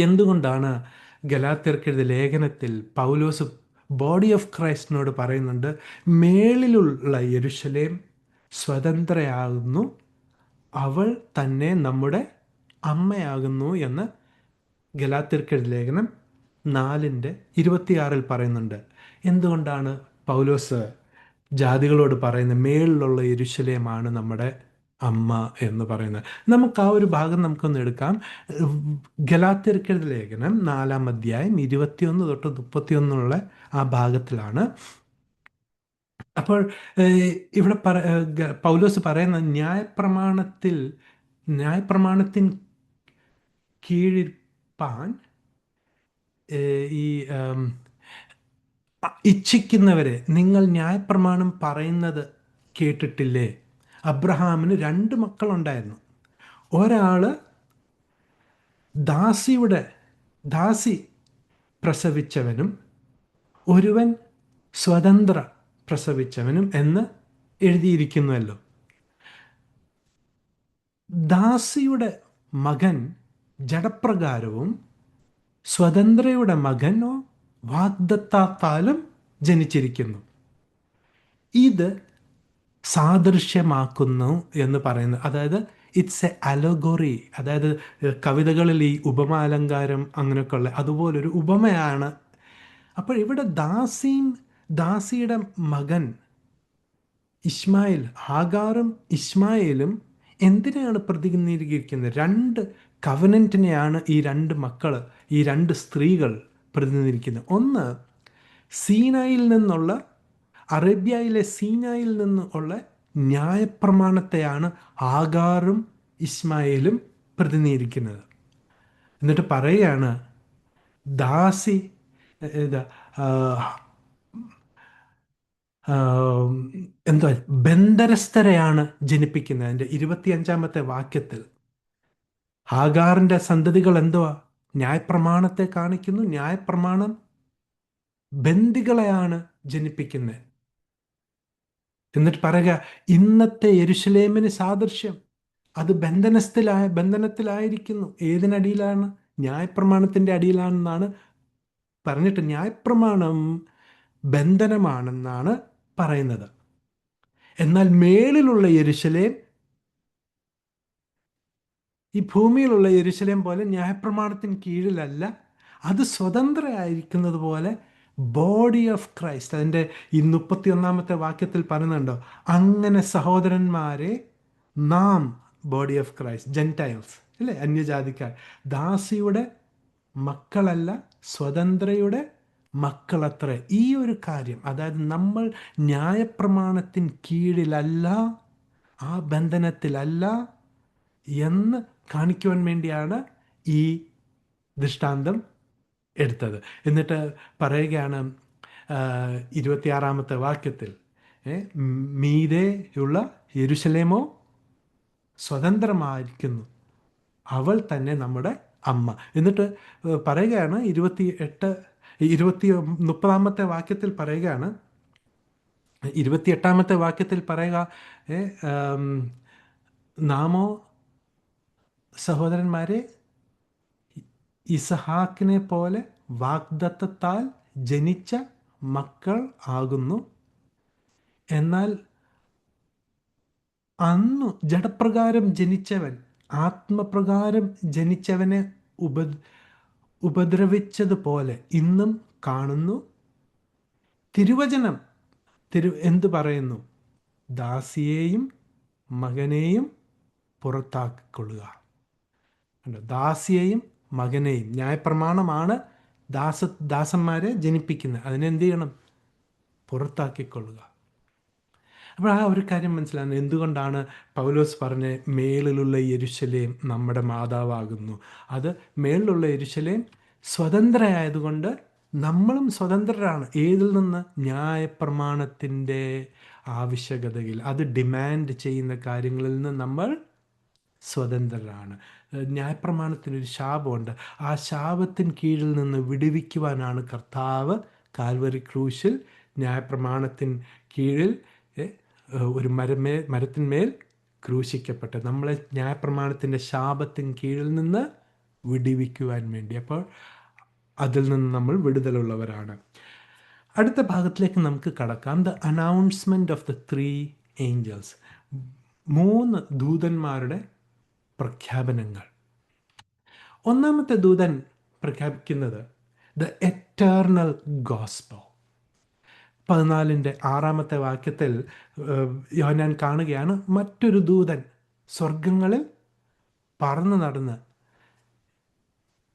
എന്തുകൊണ്ടാണ് ഗലാത്യർക്കെഴുതിയ ലേഖനത്തിൽ പൗലോസ് ബോഡി ഓഫ് ക്രൈസ്റ്റിനോട് പറയുന്നുണ്ട്, മേളിലുള്ള യെരുശലേം സ്വതന്ത്രയാകുന്നു, അവൾ തന്നെ നമ്മുടെ അമ്മയാകുന്നു എന്ന് ഗലാത്യർക്കെഴുതിയ ലേഖനം 4:26 പറയുന്നുണ്ട്. എന്തുകൊണ്ടാണ് പൗലോസ് ജാതികളോട് പറയുന്നത് മേളിലുള്ള യെരുശലേമാണ് നമ്മുടെ അമ്മ എന്ന് പറയുന്നത്? നമുക്ക് ആ ഒരു ഭാഗം നമുക്കൊന്ന് എടുക്കാം. ഗലാത്യർക്കെഴുതിയ ലേഖനം 4-ാം അധ്യായം 21 തൊട്ട് 31 ആ ഭാഗത്തിലാണ്. അപ്പോൾ ഇവിടെ പൗലോസ് പറയുന്ന ന്യായപ്രമാണത്തിൻ കീഴിപ്പാൻ ഈ ഇച്ഛിക്കുന്നവരെ, നിങ്ങൾ ന്യായപ്രമാണം പറയുന്നത് കേട്ടിട്ടില്ലേ? അബ്രഹാമിന് 2 മക്കളുണ്ടായിരുന്നു. ഒരാള് ദാസി പ്രസവിച്ചവനും ഒരുവൻ സ്വതന്ത്ര പ്രസവിച്ചവനും എന്ന് എഴുതിയിരിക്കുന്നുവല്ലോ. ദാസിയുടെ മകൻ ജഡപ്രകാരവും സ്വതന്ത്രയുടെ മകനോ വാഗ്ദത്താലും ജനിച്ചിരിക്കുന്നു. ഇത് സാദൃശ്യമാക്കുന്നു എന്ന് പറയുന്നത്, അതായത് ഇറ്റ്സ് എ അലോഗോറി, അതായത് കവിതകളിൽ ഈ ഉപമാലങ്കാരം അങ്ങനെയൊക്കെ ഉള്ള അതുപോലൊരു ഉപമയാണ്. അപ്പോൾ ഇവിടെ ദാസിയുടെ മകൻ ഇസ്മായിൽ, ഹാഗാറും ഇസ്മായിലും എന്തിനെയാണ് പ്രതിനിധീകരിക്കുന്നത്? രണ്ട് കവനൻറ്റിനെയാണ് ഈ രണ്ട് മക്കൾ, ഈ രണ്ട് സ്ത്രീകൾ പ്രതിനിധീകരിക്കുന്നത്. ഒന്ന്, സീനായിൽ നിന്നുള്ള, അറേബ്യയിലെ സീനായിൽ നിന്നുള്ള ന്യായപ്രമാണത്തെയാണ് ഹാഗാറും ഇസ്മായിലും പ്രതിനിധീകരിക്കുന്നത്. എന്നിട്ട് പറയുകയാണ് ദാസി ഇത് എന്താ ബന്ധനസ്ഥരെയാണ് ജനിപ്പിക്കുന്നത്. അതിൻ്റെ 25-ാമത്തെ വാക്യത്തിൽ ഹാഗാറിൻ്റെ സന്തതികൾ എന്തുവാ? ന്യായപ്രമാണത്തെ കാണിക്കുന്നു. ന്യായപ്രമാണം ബന്ദികളെയാണ് ജനിപ്പിക്കുന്നത്. എന്നിട്ട് പറയുക, ഇന്നത്തെ യെരുശലേമിന് സാദൃശ്യം, അത് ബന്ധനത്തിലായിരിക്കുന്നു. ഏതിനടിയിലാണ്? ന്യായപ്രമാണത്തിൻ്റെ അടിയിലാണെന്നാണ് പറഞ്ഞിട്ട്, ന്യായപ്രമാണം ബന്ധനമാണെന്നാണ് പറയുന്നത്. എന്നാൽ മേളിലുള്ള യെരുശലേം ഈ ഭൂമിയിലുള്ള യെരുശലേം പോലെ ന്യായപ്രമാണത്തിന് കീഴിലല്ല, അത് സ്വതന്ത്രമായിരിക്കുന്നത് പോലെ ബോഡി ഓഫ് ക്രൈസ്റ്റ്. അതിൻ്റെ ഈ 31-ാമത്തെ വാക്യത്തിൽ പറയുന്നുണ്ടോ, അങ്ങനെ സഹോദരന്മാരെ നാം, ബോഡി ഓഫ് ക്രൈസ്റ്റ്, ജെൻറ്റൈൽസ് അല്ലേ, അന്യജാതിക്കാർ, ദാസിയുടെ മക്കളല്ല സ്വതന്ത്രയുടെ മക്കളത്ര. ഈ ഒരു കാര്യം, അതായത് നമ്മൾ ന്യായപ്രമാണത്തിന് കീഴിലല്ല, ആ ബന്ധനത്തിലല്ല എന്ന് കാണിക്കുവാൻ വേണ്ടിയാണ് ഈ ദൃഷ്ടാന്തം എടുത്തത്. എന്നിട്ട് പറയുകയാണ് 26-ാമത്തെ വാക്യത്തിൽ, മീതെയുള്ള യെരുശലേമോ സ്വതന്ത്രമായിരിക്കുന്നു, അവൾ തന്നെ നമ്മുടെ അമ്മ. എന്നിട്ട് പറയുകയാണ് 30-ാമത്തെ വാക്യത്തിൽ പറയുകയാണ്, 28-ാമത്തെ വാക്യത്തിൽ പറയുക, നാമോ സഹോദരന്മാരെ ഇസഹാക്കിനെ പോലെ വാഗ്ദത്തത്താൽ ജനിച്ച മക്കൾ ആകുന്നു. എന്നാൽ അന്നു ജഡപ്രകാരം ജനിച്ചവൻ ആത്മപ്രകാരം ജനിച്ചവനെ ഉപദ്രവിച്ചതുപോലെ ഇന്നും കാണുന്നു. തിരുവചനം എന്തു പറയുന്നു? ദാസിയെയും മകനെയും പുറത്താക്കിക്കൊള്ളുക. ദാസിയെയും മകനെയും, ന്യായപ്രമാണമാണ് ദാസന്മാരെ ജനിപ്പിക്കുന്നത്, അതിനെന്ത് ചെയ്യണം? പുറത്താക്കിക്കൊള്ളുക. അപ്പോൾ ആ ഒരു കാര്യം മനസ്സിലാകുന്നു. എന്തുകൊണ്ടാണ് പൗലോസ് പറഞ്ഞ മേളിലുള്ള യെരുശലേം നമ്മുടെ മാതാവാകുന്നു? അത് മേളിലുള്ള യെരുശലേം സ്വതന്ത്രയായതുകൊണ്ട് നമ്മളും സ്വതന്ത്രരാണ്. ഏതിൽ നിന്ന്? ന്യായപ്രമാണത്തിൻ്റെ ആവശ്യകതയിൽ, അത് ഡിമാൻഡ് ചെയ്യുന്ന കാര്യങ്ങളിൽ നിന്ന് നമ്മൾ സ്വതന്ത്രരാണ്. ന്യായപ്രമാണത്തിനൊരു ശാപമുണ്ട്. ആ ശാപത്തിന് കീഴിൽ നിന്ന് വിടുവിക്കുവാനാണ് കർത്താവ് കാൽവരി ക്രൂശിൽ ന്യായപ്രമാണത്തിന് കീഴിൽ ഒരു മരത്തിന്മേൽ ക്രൂശിക്കപ്പെട്ടത്, നമ്മളെ ന്യായപ്രമാണത്തിൻ്റെ ശാപത്തിന് കീഴിൽ നിന്ന് വിടുവിക്കുവാൻ വേണ്ടി. അപ്പോൾ അതിൽ നിന്ന് നമ്മൾ വിടുതലുള്ളവരാണ്. അടുത്ത ഭാഗത്തിലേക്ക് നമുക്ക് കടക്കാം. The announcement of the 3 angels, 3 ദൂതന്മാരുടെ പ്രഖ്യാപനങ്ങൾ. ഒന്നാമത്തെ ദൂതൻ പ്രഖ്യാപിക്കുന്നത് ദ എറ്റേർണൽ ഗോസ്പൽ. 14-ാമത്തെ വാക്യത്തിൽ യോഹന്നാൻ കാണുകയാണ്, മറ്റൊരു ദൂതൻ സ്വർഗങ്ങളിൽ പറന്നു നടന്ന്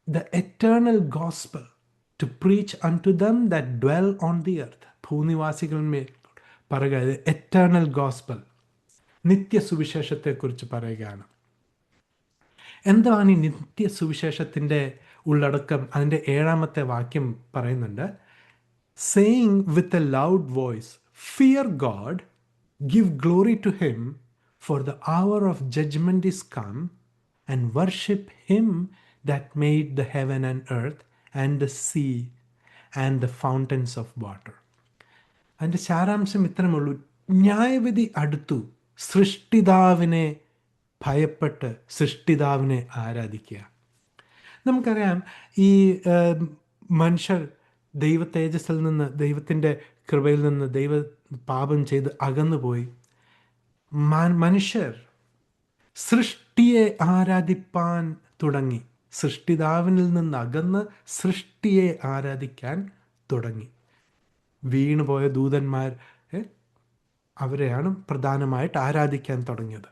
the eternal gospel to preach unto them that dwell on the earth. ഭൂനിവാസികളിന്മേൽ പറയുക, എറ്റേർണൽ ഗോസ്പൽ, നിത്യസുവിശേഷത്തെക്കുറിച്ച് പറയുകയാണ്. എന്താണ് ഈ നിത്യസുവിശേഷത്തിൻ്റെ ഉള്ളടക്കം? അതിൻ്റെ 7-ാമത്തെ വാക്യം പറയുന്നുണ്ട്, saying with a loud voice, fear God, give glory to him, for the hour of judgment is come, and worship him that made the heaven and earth and the sea and the fountains of water. അതിൻ്റെ സാരാംശം ഇത്രയുമുള്ളൂ. ന്യായവിധി അടുത്തു, സൃഷ്ടിതാവിനെ ഭയപ്പെട്ട് സൃഷ്ടിതാവിനെ ആരാധിക്കുക. നമുക്കറിയാം, ഈ മനുഷ്യർ ദൈവ തേജസ്സിൽ നിന്ന്, ദൈവത്തിൻ്റെ കൃപയിൽ നിന്ന് പാപം ചെയ്ത് അകന്നുപോയി. മനുഷ്യർ സൃഷ്ടിയെ ആരാധിപ്പാൻ തുടങ്ങി. സൃഷ്ടിതാവിനിൽ നിന്ന് അകന്ന് സൃഷ്ടിയെ ആരാധിക്കാൻ തുടങ്ങി. വീണുപോയ ദൂതന്മാർ അവരെയാണ് പ്രധാനമായിട്ട് ആരാധിക്കാൻ തുടങ്ങിയത്,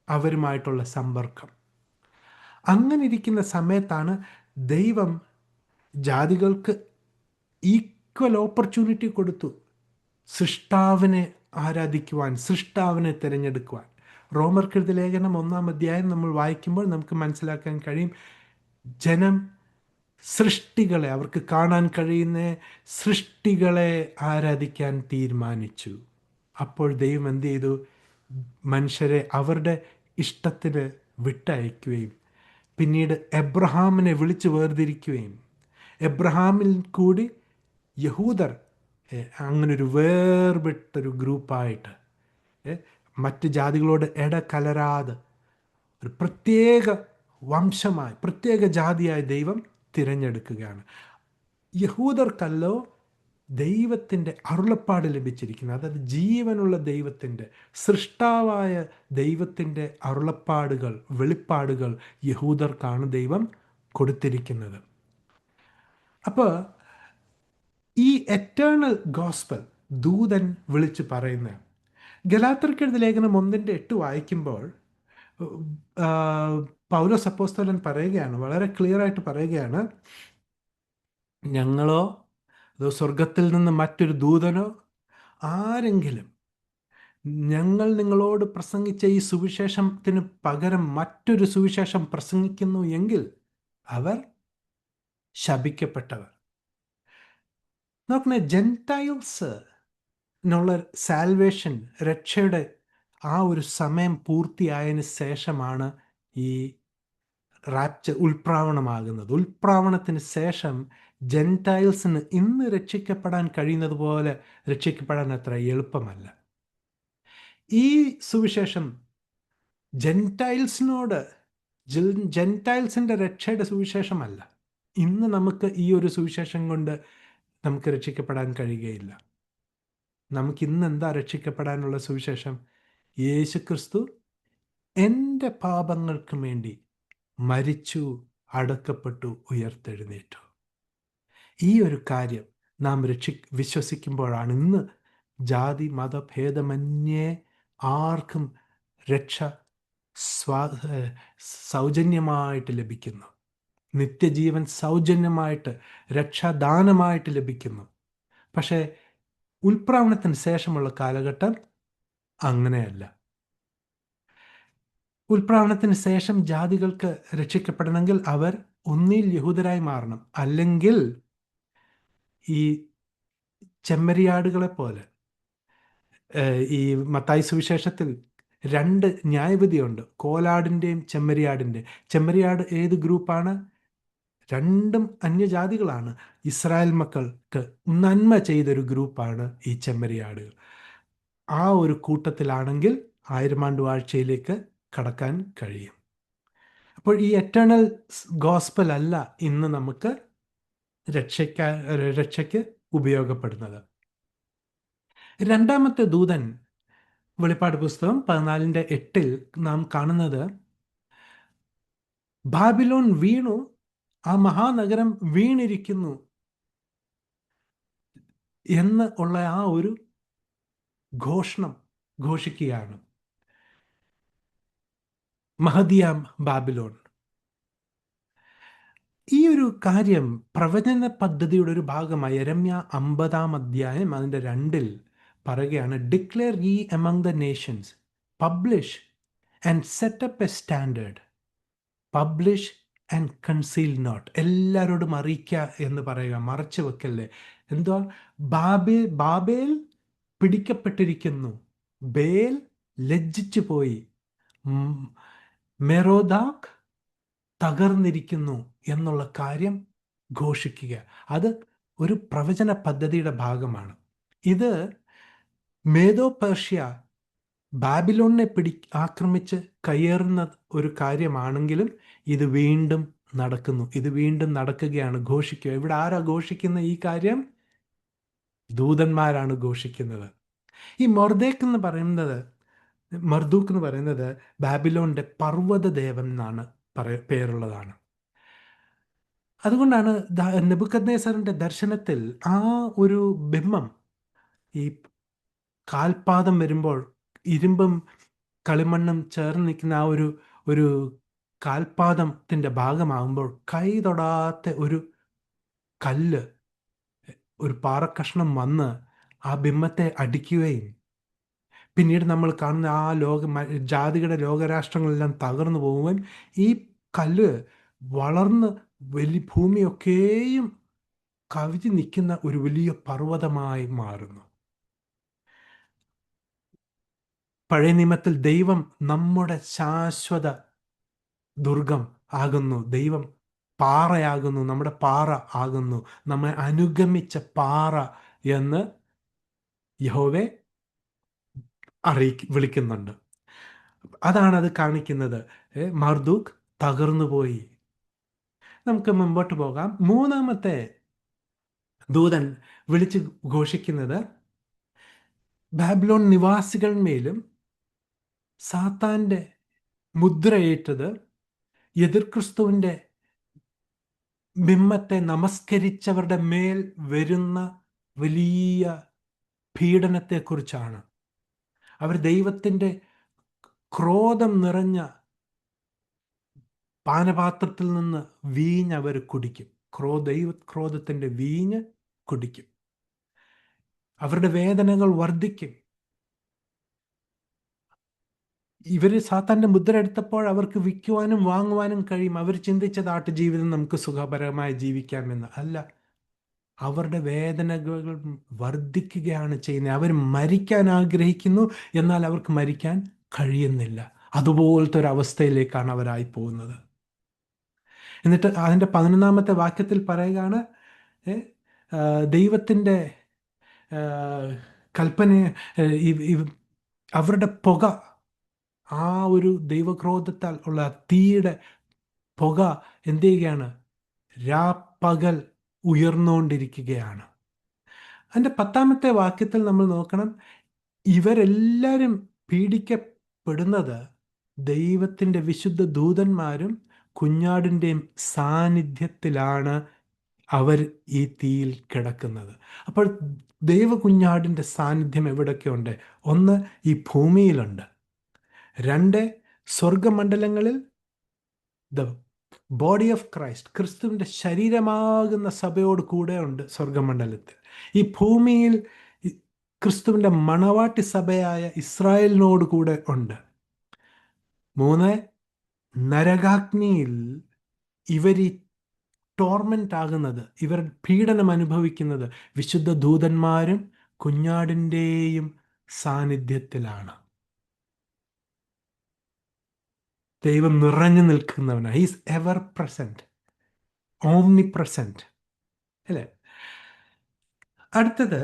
അവരുമായിട്ടുള്ള സമ്പർക്കം. അങ്ങനെ ഇരിക്കുന്ന സമയത്താണ് ദൈവം ജാതികൾക്ക് ഈക്വൽ ഓപ്പർച്യൂണിറ്റി കൊടുത്തു സൃഷ്ടാവിനെ ആരാധിക്കുവാൻ, സൃഷ്ടാവിനെ തിരഞ്ഞെടുക്കുവാൻ. റോമർക്കെഴുതിയ ലേഖനം 1-ാം അധ്യായം നമ്മൾ വായിക്കുമ്പോൾ നമുക്ക് മനസ്സിലാക്കാൻ കഴിയും, ജനം സൃഷ്ടികളെ, അവർക്ക് കാണാൻ കഴിയുന്ന സൃഷ്ടികളെ ആരാധിക്കാൻ തീരുമാനിച്ചു. അപ്പോൾ ദൈവം എന്ത് ചെയ്തു? മനുഷ്യരെ അവരുടെ ഇഷ്ടത്തിന് വിട്ടയക്കുകയും പിന്നീട് എബ്രഹാമിനെ വിളിച്ചു വേർതിരിക്കുകയും എബ്രഹാമിൽ കൂടി യഹൂദർ അങ്ങനൊരു വേർപെട്ടൊരു ഗ്രൂപ്പായിട്ട് മറ്റ് ജാതികളോട് ഇടകലരാതെ ഒരു പ്രത്യേക വംശമായി, പ്രത്യേക ജാതിയായി ദൈവം തിരഞ്ഞെടുക്കുകയാണ്. യഹൂദർക്കല്ലോ ദൈവത്തിൻ്റെ അരുളപ്പാട് ലഭിച്ചിരിക്കുന്നത്, അതായത് ജീവനുള്ള ദൈവത്തിൻ്റെ, സൃഷ്ടാവായ ദൈവത്തിൻ്റെ അരുളപ്പാടുകൾ, വെളിപ്പാടുകൾ യഹൂദർക്കാണ് ദൈവം കൊടുത്തിരിക്കുന്നത്. അപ്പോൾ ഈ എറ്റേണൽ ഗോസ്പൽ ദൂതൻ വിളിച്ച് പറയുന്ന ഗലാത്യർക്കെഴുതിയ ലേഖനം 1:8 വായിക്കുമ്പോൾ പൗലോസ് അപ്പോസ്തലൻ പറയുകയാണ്, വളരെ ക്ലിയർ ആയിട്ട് പറയുകയാണ്, ഞങ്ങളോ അതോ സ്വർഗത്തിൽ നിന്ന് മറ്റൊരു ദൂതനോ ആരെങ്കിലും ഞങ്ങൾ നിങ്ങളോട് പ്രസംഗിച്ച ഈ സുവിശേഷത്തിന് പകരം മറ്റൊരു സുവിശേഷം പ്രസംഗിക്കുന്നു എങ്കിൽ അവർ ശപിക്കപ്പെട്ടവർ. നോക്കണേ, ജെൻറ്റൈൽസ് എന്നുള്ള സാൽവേഷൻ, രക്ഷയുടെ ആ ഒരു സമയം പൂർത്തിയായതിന് ശേഷമാണ് ഈ റാപ്ചർ, ഉൽപ്രാവണമാകുന്നത്. ഉൽപ്രാവണത്തിന് ശേഷം ജെൻറ്റൈൽസിന് ഇന്ന് രക്ഷിക്കപ്പെടാൻ കഴിയുന്നത് പോലെ രക്ഷിക്കപ്പെടാൻ അത്ര എളുപ്പമല്ല. ഈ സുവിശേഷം ജെൻറ്റൈൽസിനോട്, ജെൻറ്റൈൽസിൻ്റെ രക്ഷയുടെ സുവിശേഷമല്ല. ഇന്ന് നമുക്ക് ഈ ഒരു സുവിശേഷം കൊണ്ട് നമുക്ക് രക്ഷിക്കപ്പെടാൻ കഴിയുകയില്ല. നമുക്കിന്ന് എന്താ രക്ഷിക്കപ്പെടാനുള്ള സുവിശേഷം? യേശുക്രിസ്തു എൻ്റെ പാപങ്ങൾക്ക് വേണ്ടി മരിച്ചു, അടക്കപ്പെട്ടു, ഉയർത്തെഴുന്നേറ്റു. ഈ ഒരു കാര്യം നാം വിശ്വസിക്കുമ്പോഴാണ് ഇന്ന് ജാതി മതഭേദമന്യേ ആർക്കും രക്ഷ സൗജന്യമായിട്ട് ലഭിക്കുന്നു. നിത്യജീവൻ സൗജന്യമായിട്ട്, രക്ഷാദാനമായിട്ട് ലഭിക്കുന്നു. പക്ഷേ ഉൽപ്രാവണത്തിന് ശേഷമുള്ള കാലഘട്ടം അങ്ങനെയല്ല. ഉൽപ്രാവണത്തിന് ശേഷം ജാതികൾക്ക് രക്ഷിക്കപ്പെടണമെങ്കിൽ അവർ ഒന്നിൽ യഹൂദരായി മാറണം, അല്ലെങ്കിൽ ഈ ചെമ്മരിയാടുകളെ പോലെ, ഈ മത്തായി സുവിശേഷത്തിൽ 2 ന്യായവിധിയുണ്ട്, കോലാടിൻ്റെയും ചെമ്മരിയാടിൻ്റെയും. ചെമ്മരിയാട് ഏത് ഗ്രൂപ്പാണ്? രണ്ടും അന്യജാതികളാണ്. ഇസ്രായേൽ മക്കൾക്ക് നന്മ ചെയ്തൊരു ഗ്രൂപ്പാണ് ഈ ചെമ്മരിയാടുകൾ. ആ ഒരു കൂട്ടത്തിലാണെങ്കിൽ 1000 ആണ്ട് വാഴ്ചയിലേക്ക് കടക്കാൻ കഴിയും. അപ്പോൾ ഈ എറ്റേണൽ ഗോസ്പൽ അല്ല ഇന്ന് നമുക്ക് രക്ഷയ്ക്ക് ഉപയോഗപ്പെടുന്നത്. രണ്ടാമത്തെ ദൂതൻ, വെളിപ്പാട് പുസ്തകം 14:8 നാം കാണുന്നത്, ബാബിലോൺ വീണു, ആ മഹാനഗരം വീണിരിക്കുന്നു എന്ന് ഉള്ള ആ ഒരു ഘോഷിക്കുകയാണ്. മഹദിയാം ബാബിലോൺ. ഈ ഒരു കാര്യം പ്രവചന പദ്ധതിയുടെ ഒരു ഭാഗമായി യെരമ്യാ 50-ാം അധ്യായം അതിൻ്റെ 2 പറയുകയാണ്, declare ye among the nations, publish and set up a standard, publish and conceal not. എല്ലാവരോടും അറിയിക്കുക എന്ന് പറയുക, മറച്ചു വെക്കല്ലേ. എന്തുവാ? ബാബേൽ പിടിക്കപ്പെട്ടിരിക്കുന്നു, ബേൽ ലജ്ജിച്ചു പോയി, മെറോദാക്ക് തകർന്നിരിക്കുന്നു എന്നുള്ള കാര്യം ഘോഷിക്കുക. അത് ഒരു പ്രവചന പദ്ധതിയുടെ ഭാഗമാണ്. ഇത് മേദോ പേർഷ്യ ബാബിലോണിനെ ആക്രമിച്ച് കയ്യേറുന്ന ഒരു കാര്യമാണെങ്കിലും ഇത് വീണ്ടും നടക്കുന്നു. ഇത് വീണ്ടും നടക്കുകയാണ്. ഘോഷിക്കുക. ഇവിടെ ആരാ ഘോഷിക്കുന്ന ഈ കാര്യം? ദൂതന്മാരാണ് ഘോഷിക്കുന്നത്. ഈ മർദൂക്ക് എന്ന് പറയുന്നത് ബാബിലോണിന്റെ പർവ്വത ദേവൻ എന്നാണ് പേരുള്ളതാണ്. അതുകൊണ്ടാണ് നെബൂഖദ്നേസറിന്റെ ദർശനത്തിൽ ആ ഒരു ബിംബം, ഈ കാൽപാദം വരുമ്പോൾ ഇരുമ്പും കളിമണ്ണും ചേർന്ന് നിൽക്കുന്ന ആ ഒരു ഒരു കാൽപാദത്തിന്റെ ഭാഗമാകുമ്പോൾ കൈ തൊടാത്ത ഒരു കല്ല്, ഒരു പാറക്കഷ്ണം വന്ന് ആ ബിംബത്തെ അടിക്കുകയും പിന്നീട് നമ്മൾ കാണുന്ന ആ ജാതികളുടെ ലോകരാഷ്ട്രങ്ങളെല്ലാം തകർന്നു പോകുവാൻ ഈ കല്ല് വളർന്ന് ഭൂമിയൊക്കെയും കവിഞ്ഞു നിൽക്കുന്ന ഒരു വലിയ പർവ്വതമായി മാറുന്നു. പഴയ നിയമത്തിൽ ദൈവം നമ്മുടെ ശാശ്വത ദുർഗം ആകുന്നു. ദൈവം പാറയാകുന്നു, നമ്മുടെ പാറ ആകുന്നു, നമ്മെ അനുഗമിച്ച പാറ എന്ന് യഹോവേ വിളിക്കുന്നുണ്ട്. അതാണ് അത് കാണിക്കുന്നത്. മർദൂക്ക് തകർന്നുപോയി. നമുക്ക് മുമ്പോട്ട് പോകാം. മൂന്നാമത്തെ ദൂതൻ വിളിച്ച് ഘോഷിക്കുന്നത് ബാബിലോൺ നിവാസികളിന്മേലും സാത്താന്റെ മുദ്രയേറ്റത് എതിർ ക്രിസ്തുവിന്റെ ബിംബത്തെ നമസ്കരിച്ചവരുടെ മേൽ വരുന്ന വലിയ പീഡനത്തെക്കുറിച്ചാണ്. അവർ ദൈവത്തിൻ്റെ ക്രോധം നിറഞ്ഞ പാനപാത്രത്തിൽ നിന്ന് വീഞ്ഞ് അവർ കുടിക്കും. ക്രോധത്തിൻ്റെ വീഞ്ഞ് കുടിക്കും. അവരുടെ വേദനകൾ വർദ്ധിക്കും. ഇവർ സാത്താന്റെ മുദ്ര എടുത്തപ്പോൾ അവർക്ക് വിൽക്കുവാനും വാങ്ങുവാനും കഴിയും. അവർ ചിന്തിച്ചതാട്ട് ജീവിതം നമുക്ക് സുഖപരമായി ജീവിക്കാമെന്ന്. അല്ല, അവരുടെ വേദനകൾ വർദ്ധിക്കുകയാണ് ചെയ്യുന്നത്. അവർ മരിക്കാൻ ആഗ്രഹിക്കുന്നു, എന്നാൽ അവർക്ക് മരിക്കാൻ കഴിയുന്നില്ല. അതുപോലത്തെ ഒരു അവസ്ഥയിലേക്കാണ് അവരായി പോകുന്നത്. എന്നിട്ട് അതിൻ്റെ 11-ാമത്തെ വാക്യത്തിൽ പറയുകയാണ്, ദൈവത്തിൻ്റെ കൽപ്പന, അവരുടെ പുക, ആ ഒരു ദൈവക്രോധത്താൽ ഉള്ള തീയുടെ പുക എന്ത് ചെയ്യുകയാണ്? രാപ്പകൽ ഉയർന്നുകൊണ്ടിരിക്കുകയാണ്. അതിൻ്റെ 10-ാമത്തെ വാക്യത്തിൽ നമ്മൾ നോക്കണം, ഇവരെല്ലാവരും പീഡിക്കപ്പെടുന്നത് ദൈവത്തിൻ്റെ വിശുദ്ധ ദൂതന്മാരും കുഞ്ഞാടിൻ്റെയും സാന്നിധ്യത്തിലാണ് അവർ ഈ തീയിൽ കിടക്കുന്നത്. അപ്പോൾ ദൈവകുഞ്ഞാടിൻ്റെ സാന്നിധ്യം എവിടെയൊക്കെയുണ്ട്? ഒന്ന്, ഈ ഭൂമിയിലുണ്ട്. 2, സ്വർഗമണ്ഡലങ്ങളിൽ ദ ബോഡി ഓഫ് ക്രൈസ്റ്റ്, ക്രിസ്തുവിൻ്റെ ശരീരമാകുന്ന സഭയോട് കൂടെ ഉണ്ട് സ്വർഗമണ്ഡലത്തിൽ. ഈ ഭൂമിയിൽ ക്രിസ്തുവിൻ്റെ മണവാട്ടി സഭയായ ഇസ്രായേലിനോട് കൂടെ ഉണ്ട്. 3, നരകാഗ്നിയിൽ ഇവർ ഈ ടോർമെന്റ് ആകുന്നത്, ഇവർ പീഡനം അനുഭവിക്കുന്നത് വിശുദ്ധ ദൂതന്മാരും കുഞ്ഞാടിൻ്റെയും സാന്നിധ്യത്തിലാണ്. ദൈവം നിറഞ്ഞു നിൽക്കുന്നവനാണ്. He's ever present, omnipresent, അല്ലേ? അടുത്തത്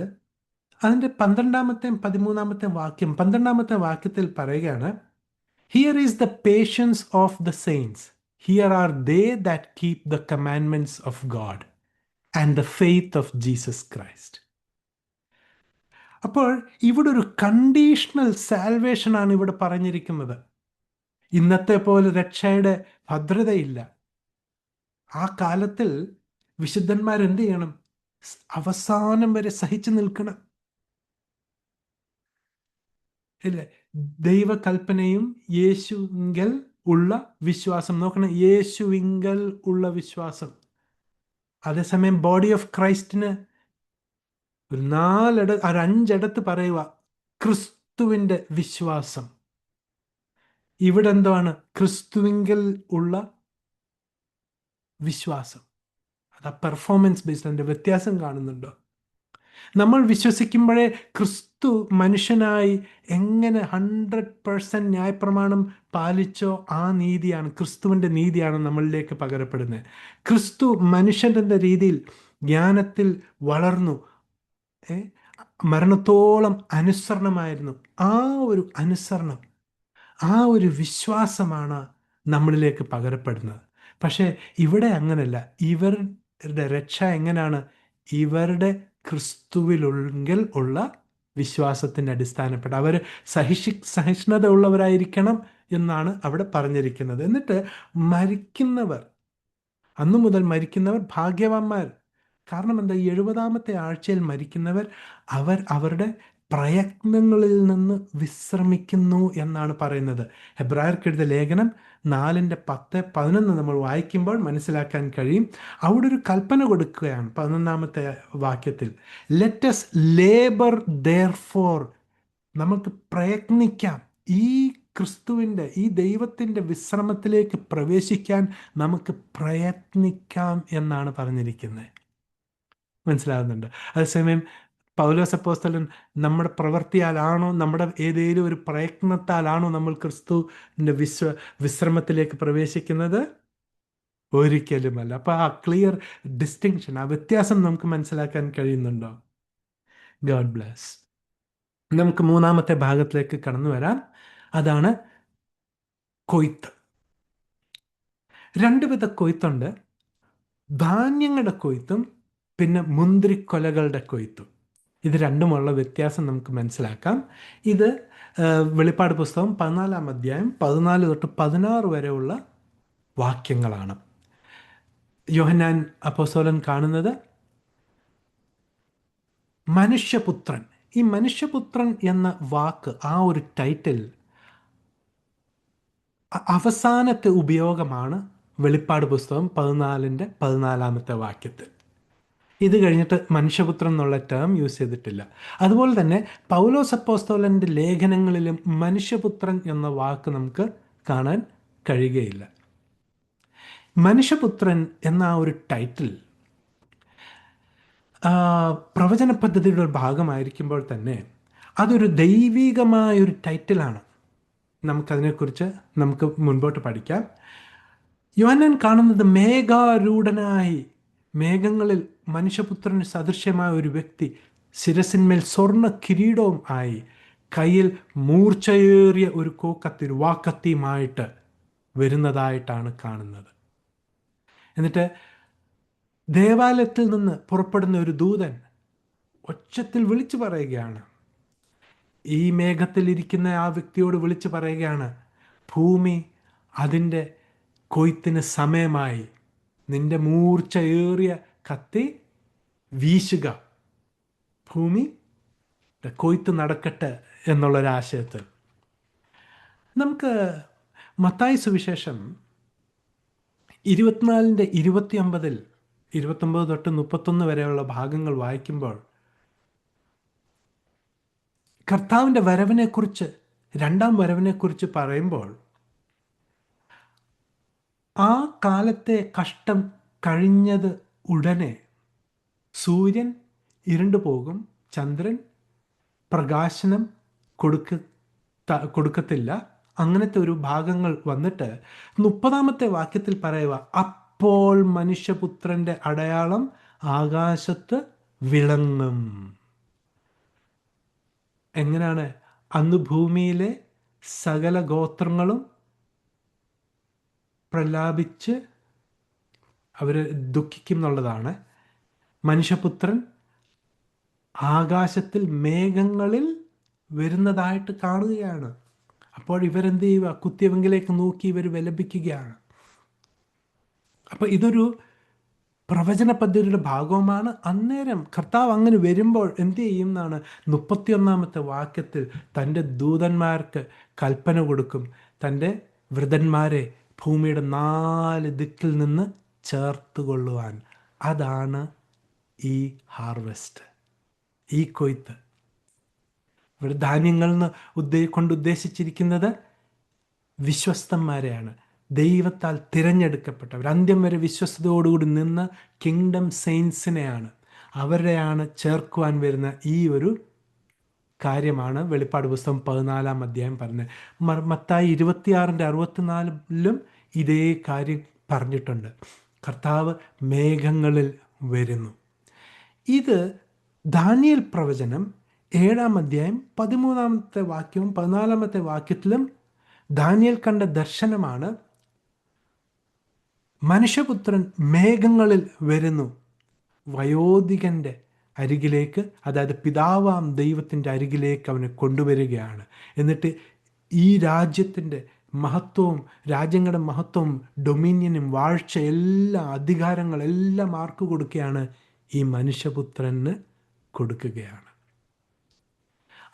അതിൻ്റെ 12-ാമത്തെയും 13-ാമത്തെയും വാക്യം. 12-ാമത്തെ വാക്യത്തിൽ പറയുകയാണ്, here is the patience of the saints, here are they that keep the commandments of God and the faith of Jesus Christ. അപ്പോൾ ഇവിടെ ഒരു കണ്ടീഷണൽ സാൽവേഷൻ ആണ് ഇവിടെ പറഞ്ഞിരിക്കുന്നത്. ഇന്നത്തെ പോലെ രക്ഷയുടെ ഭദ്രതയില്ല. ആ കാലത്തിൽ വിശുദ്ധന്മാരെന്ത് ചെയ്യണം? അവസാനം വരെ സഹിച്ചു നിൽക്കണം, ഇല്ലേ? ദൈവകൽപ്പനയും യേശുവിങ്കൽ ഉള്ള വിശ്വാസം. നോക്കണം, യേശുവിങ്കൽ ഉള്ള വിശ്വാസം. അതേസമയം ബോഡി ഓഫ് ക്രൈസ്റ്റിന് ഒരു 5 പറയുക ക്രിസ്തുവിൻ്റെ വിശ്വാസം. ഇവിടെ എന്താണ്? ക്രിസ്തുവിങ്കൽ ഉള്ള വിശ്വാസം. അത് പെർഫോമൻസ് ബേസ്ഡ്. അതിൻ്റെ വ്യത്യാസം കാണുന്നുണ്ടോ? നമ്മൾ വിശ്വസിക്കുമ്പോഴേ ക്രിസ്തു മനുഷ്യനായി എങ്ങനെ 100% ന്യായപ്രമാണം പാലിച്ചോ ആ നീതിയാണ്, ക്രിസ്തുവിൻ്റെ നീതിയാണ് നമ്മളിലേക്ക് പകരപ്പെടുന്നത്. ക്രിസ്തു മനുഷ്യൻ്റെ രീതിയിൽ ജ്ഞാനത്തിൽ വളർന്നു. മരണത്തോളം അനുസരണമായിരുന്നു. ആ ഒരു അനുസരണം, ആ ഒരു വിശ്വാസമാണ് നമ്മളിലേക്ക് പകരപ്പെടുന്നത്. പക്ഷേ ഇവിടെ അങ്ങനല്ല. ഇവരുടെ രക്ഷ എങ്ങനെയാണ്? ഇവരുടെ ക്രിസ്തുവിലുങ്കിൽ ഉള്ള വിശ്വാസത്തിൻ്റെ അടിസ്ഥാനപ്പെട്ട് അവർ സഹിഷ്ണുത ഉള്ളവരായിരിക്കണം എന്നാണ് അവിടെ പറഞ്ഞിരിക്കുന്നത്. എന്നിട്ട് മരിക്കുന്നവർ, അന്നു മുതൽ മരിക്കുന്നവർ ഭാഗ്യവാന്മാർ. കാരണം എന്താ? ഈ 70-ാമത്തെ ആഴ്ചയിൽ മരിക്കുന്നവർ അവരുടെ പ്രയത്നങ്ങളിൽ നിന്ന് വിശ്രമിക്കുന്നു എന്നാണ് പറയുന്നത്. ഹെബ്രായർക്ക് എഴുതിയ ലേഖനം 4:10-11 നമ്മൾ വായിക്കുമ്പോൾ മനസ്സിലാക്കാൻ കഴിയും. അവിടെ ഒരു കൽപ്പന കൊടുക്കുകയാണ് 11-ാമത്തെ വാക്യത്തിൽ. ലെറ്റസ് ലേബർ ദെയർഫോർ, നമുക്ക് പ്രയത്നിക്കാം. ഈ ക്രിസ്തുവിൻ്റെ, ഈ ദൈവത്തിൻ്റെ വിശ്രമത്തിലേക്ക് പ്രവേശിക്കാൻ നമുക്ക് പ്രയത്നിക്കാം എന്നാണ് പറഞ്ഞിരിക്കുന്നത്. മനസ്സിലാകുന്നുണ്ട്? അതേസമയം പൗലോസ് അപ്പോസ്തലൻ നമ്മുടെ പ്രവൃത്തിയാലാണോ, നമ്മുടെ ഏതെങ്കിലും ഒരു പ്രയത്നത്താലാണോ നമ്മൾ ക്രിസ്തുവിൻ്റെ വിശ്രമത്തിലേക്ക് പ്രവേശിക്കുന്നത്? ഒരിക്കലുമല്ല. അപ്പോൾ ആ ക്ലിയർ ഡിസ്റ്റിങ്ഷൻ, ആ വ്യത്യാസം നമുക്ക് മനസ്സിലാക്കാൻ കഴിയുന്നുണ്ടോ? God bless. നമുക്ക് 3-ാമത്തെ ഭാഗത്തിലേക്ക് കടന്നു വരാം. അതാണ് കൊയ്ത്ത്. 2 വിധ കൊയ്ത്തുണ്ട്. ധാന്യങ്ങളുടെ കൊയ്ത്തും പിന്നെ മുന്തിരിക്കൊലകളുടെ കൊയ്ത്തും. ഇത് രണ്ടുമുള്ള വ്യത്യാസം നമുക്ക് മനസ്സിലാക്കാം. ഇത് വെളിപ്പാട് പുസ്തകം 14-ാം അധ്യായം 14-16 വരെയുള്ള വാക്യങ്ങളാണ്. യോഹന്നാൻ അപ്പോസ്തലൻ കാണുന്നത് മനുഷ്യപുത്രൻ. ഈ മനുഷ്യപുത്രൻ എന്ന വാക്ക്, ആ ഒരു ടൈറ്റിൽ അവസാനത്തെ ഉപയോഗമാണ് വെളിപ്പാട് പുസ്തകം 14-ാമത്തെ വാക്യത്തിൽ. ഇത് കഴിഞ്ഞിട്ട് മനുഷ്യപുത്രൻ എന്നുള്ള ടേം യൂസ് ചെയ്തിട്ടില്ല. അതുപോലെ തന്നെ പൗലോസ് അപ്പോസ്തലൻ്റെ ലേഖനങ്ങളിലും മനുഷ്യപുത്രൻ എന്ന വാക്ക് നമുക്ക് കാണാൻ കഴിയുകയില്ല. മനുഷ്യപുത്രൻ എന്ന ആ ഒരു ടൈറ്റിൽ പ്രവചന പദ്ധതിയുടെ ഒരു ഭാഗമായിരിക്കുമ്പോൾ തന്നെ അതൊരു ദൈവികമായൊരു ടൈറ്റിലാണ്. നമുക്കതിനെക്കുറിച്ച് നമുക്ക് മുൻപോട്ട് പഠിക്കാം. യോഹന്നാൻ കാണുന്നത് മേഘാരൂഢനായി, മേഘങ്ങളിൽ മനുഷ്യപുത്രന് സദൃശ്യമായ ഒരു വ്യക്തി, ശിരസിന്മേൽ സ്വർണ്ണ കിരീടവും ആയി, കയ്യിൽ മൂർച്ചയേറിയ ഒരു കോക്കത്തി, വാക്കത്തിയുമായിട്ട് വരുന്നതായിട്ടാണ് കാണുന്നത്. എന്നിട്ട് ദേവാലയത്തിൽ നിന്ന് പുറപ്പെടുന്ന ഒരു ദൂതൻ ഒച്ചത്തിൽ വിളിച്ചു പറയുകയാണ്. ഈ മേഘത്തിലിരിക്കുന്ന ആ വ്യക്തിയോട് വിളിച്ചു പറയുകയാണ്, ഭൂമി അതിൻ്റെ കൊയ്ത്തിന് സമയമായി, നിന്റെ മൂർച്ചയേറിയ കത്തി വീശുക, ഭൂമി കൊയ്ത്ത് നടക്കട്ടെ എന്നുള്ളൊരാശയത്തിൽ. നമുക്ക് മത്തായി സുവിശേഷം 24-29 29 തൊട്ട് 31 വരെയുള്ള ഭാഗങ്ങൾ വായിക്കുമ്പോൾ കർത്താവിൻ്റെ വരവിനെക്കുറിച്ച്, രണ്ടാം വരവിനെക്കുറിച്ച് പറയുമ്പോൾ ആ കാലത്തെ കഷ്ടം കഴിഞ്ഞത് ഉടനെ സൂര്യൻ ഇരുണ്ടു പോകും, ചന്ദ്രൻ പ്രകാശനം കൊടുക്കത്തില്ല. അങ്ങനത്തെ ഒരു ഭാഗങ്ങൾ വന്നിട്ട് 30-ാമത്തെ വാക്യത്തിൽ പറയുക, അപ്പോൾ മനുഷ്യപുത്രൻ്റെ അടയാളം ആകാശത്ത് വിളങ്ങും. എങ്ങനെയാണ്? അന്ന് ഭൂമിയിലെ സകല ഗോത്രങ്ങളും പ്രലാപിച്ച് അവർ ദുഃഖിക്കും എന്നുള്ളതാണ്. മനുഷ്യപുത്രൻ ആകാശത്തിൽ മേഘങ്ങളിൽ വരുന്നതായിട്ട് കാണുകയാണ്. അപ്പോൾ ഇവരെന്ത് ചെയ്യുക? കുത്തിയവങ്കിലേക്ക് നോക്കി ഇവർ വിലപിക്കുകയാണ്. അപ്പോൾ ഇതൊരു പ്രവചന പദ്ധതിയുടെ ഭാഗവുമാണ്. അന്നേരം കർത്താവ് അങ്ങനെ വരുമ്പോൾ എന്ത് ചെയ്യും എന്നാണ് 31-ാമത്തെ വാക്യത്തിൽ തൻ്റെ ദൂതന്മാർക്ക് കൽപ്പന കൊടുക്കും, തൻ്റെ വൃതന്മാരെ ഭൂമിയുടെ 4 ദിക്കിൽ നിന്ന് ചേർത്ത് കൊള്ളുവാൻ. അതാണ് ഈ ഹാർവെസ്റ്റ്, ഈ കൊയ്ത്ത്. ഇവിടെ ധാന്യങ്ങൾ കൊണ്ട് ഉദ്ദേശിച്ചിരിക്കുന്നത് വിശ്വസ്തന്മാരെയാണ്, ദൈവത്താൽ തിരഞ്ഞെടുക്കപ്പെട്ടവർ, അന്ത്യം വരെ വിശ്വസ്തയോടുകൂടി നിന്ന് കിങ്ഡം സെയിൻസിനെയാണ്, അവരെയാണ് ചേർക്കുവാൻ വരുന്ന ഈ ഒരു കാര്യമാണ് വെളിപ്പാട് പുസ്തകം 14-ാം അധ്യായം പറഞ്ഞത്. മത്തായി 26-64 ഇതേ കാര്യം പറഞ്ഞിട്ടുണ്ട്. കർത്താവ് മേഘങ്ങളിൽ വരുന്നു. ഇത് ദാനിയേൽ പ്രവചനം 7-ാം അധ്യായം 13-ാമത്തെ വാക്യവും 14-ാമത്തെ വാക്യത്തിലും ദാനിയേൽ കണ്ട ദർശനമാണ്, മനുഷ്യപുത്രൻ മേഘങ്ങളിൽ വരുന്നു, വയോധികൻ്റെ അരികിലേക്ക്, അതായത് പിതാവാം ദൈവത്തിൻ്റെ അരികിലേക്ക് അവനെ കൊണ്ടുവരികയാണ്. എന്നിട്ട് ഈ രാജ്യത്തിൻ്റെ മഹത്വവും, രാജ്യങ്ങളുടെ മഹത്വവും, ഡൊമിനിയനും, വാഴ്ച, എല്ലാ അധികാരങ്ങളെല്ലാം ആർക്ക് കൊടുക്കുകയാണ്? ഈ മനുഷ്യപുത്രന് കൊടുക്കുകയാണ്.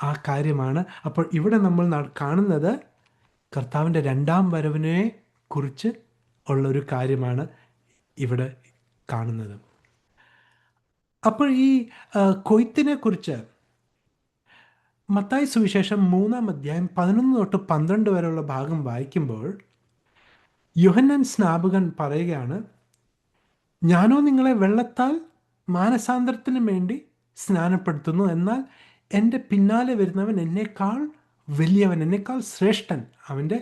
ആ കാര്യമാണ്. അപ്പോൾ ഇവിടെ നമ്മൾ കാണുന്നത് കർത്താവിൻ്റെ 2-ാം വരവിനെ കുറിച്ച് ഉള്ളൊരു കാര്യമാണ് ഇവിടെ കാണുന്നത്. അപ്പോൾ ഈ കൊയ്ത്തിനെ കുറിച്ച് മത്തായി സുവിശേഷം 3-ാം അധ്യായം 11 തൊട്ട് 12 വരെയുള്ള ഭാഗം വായിക്കുമ്പോൾ യോഹന്നാൻ സ്നാപകൻ പറയുകയാണ്, ഞാനോ നിങ്ങളെ വെള്ളത്താൽ മാനസാന്തരത്തിന് വേണ്ടി സ്നാനപ്പെടുത്തുന്നു, എന്നാൽ എൻ്റെ പിന്നാലെ വരുന്നവൻ എന്നേക്കാൾ വലിയവൻ, എന്നേക്കാൾ ശ്രേഷ്ഠൻ, അവൻ്റെ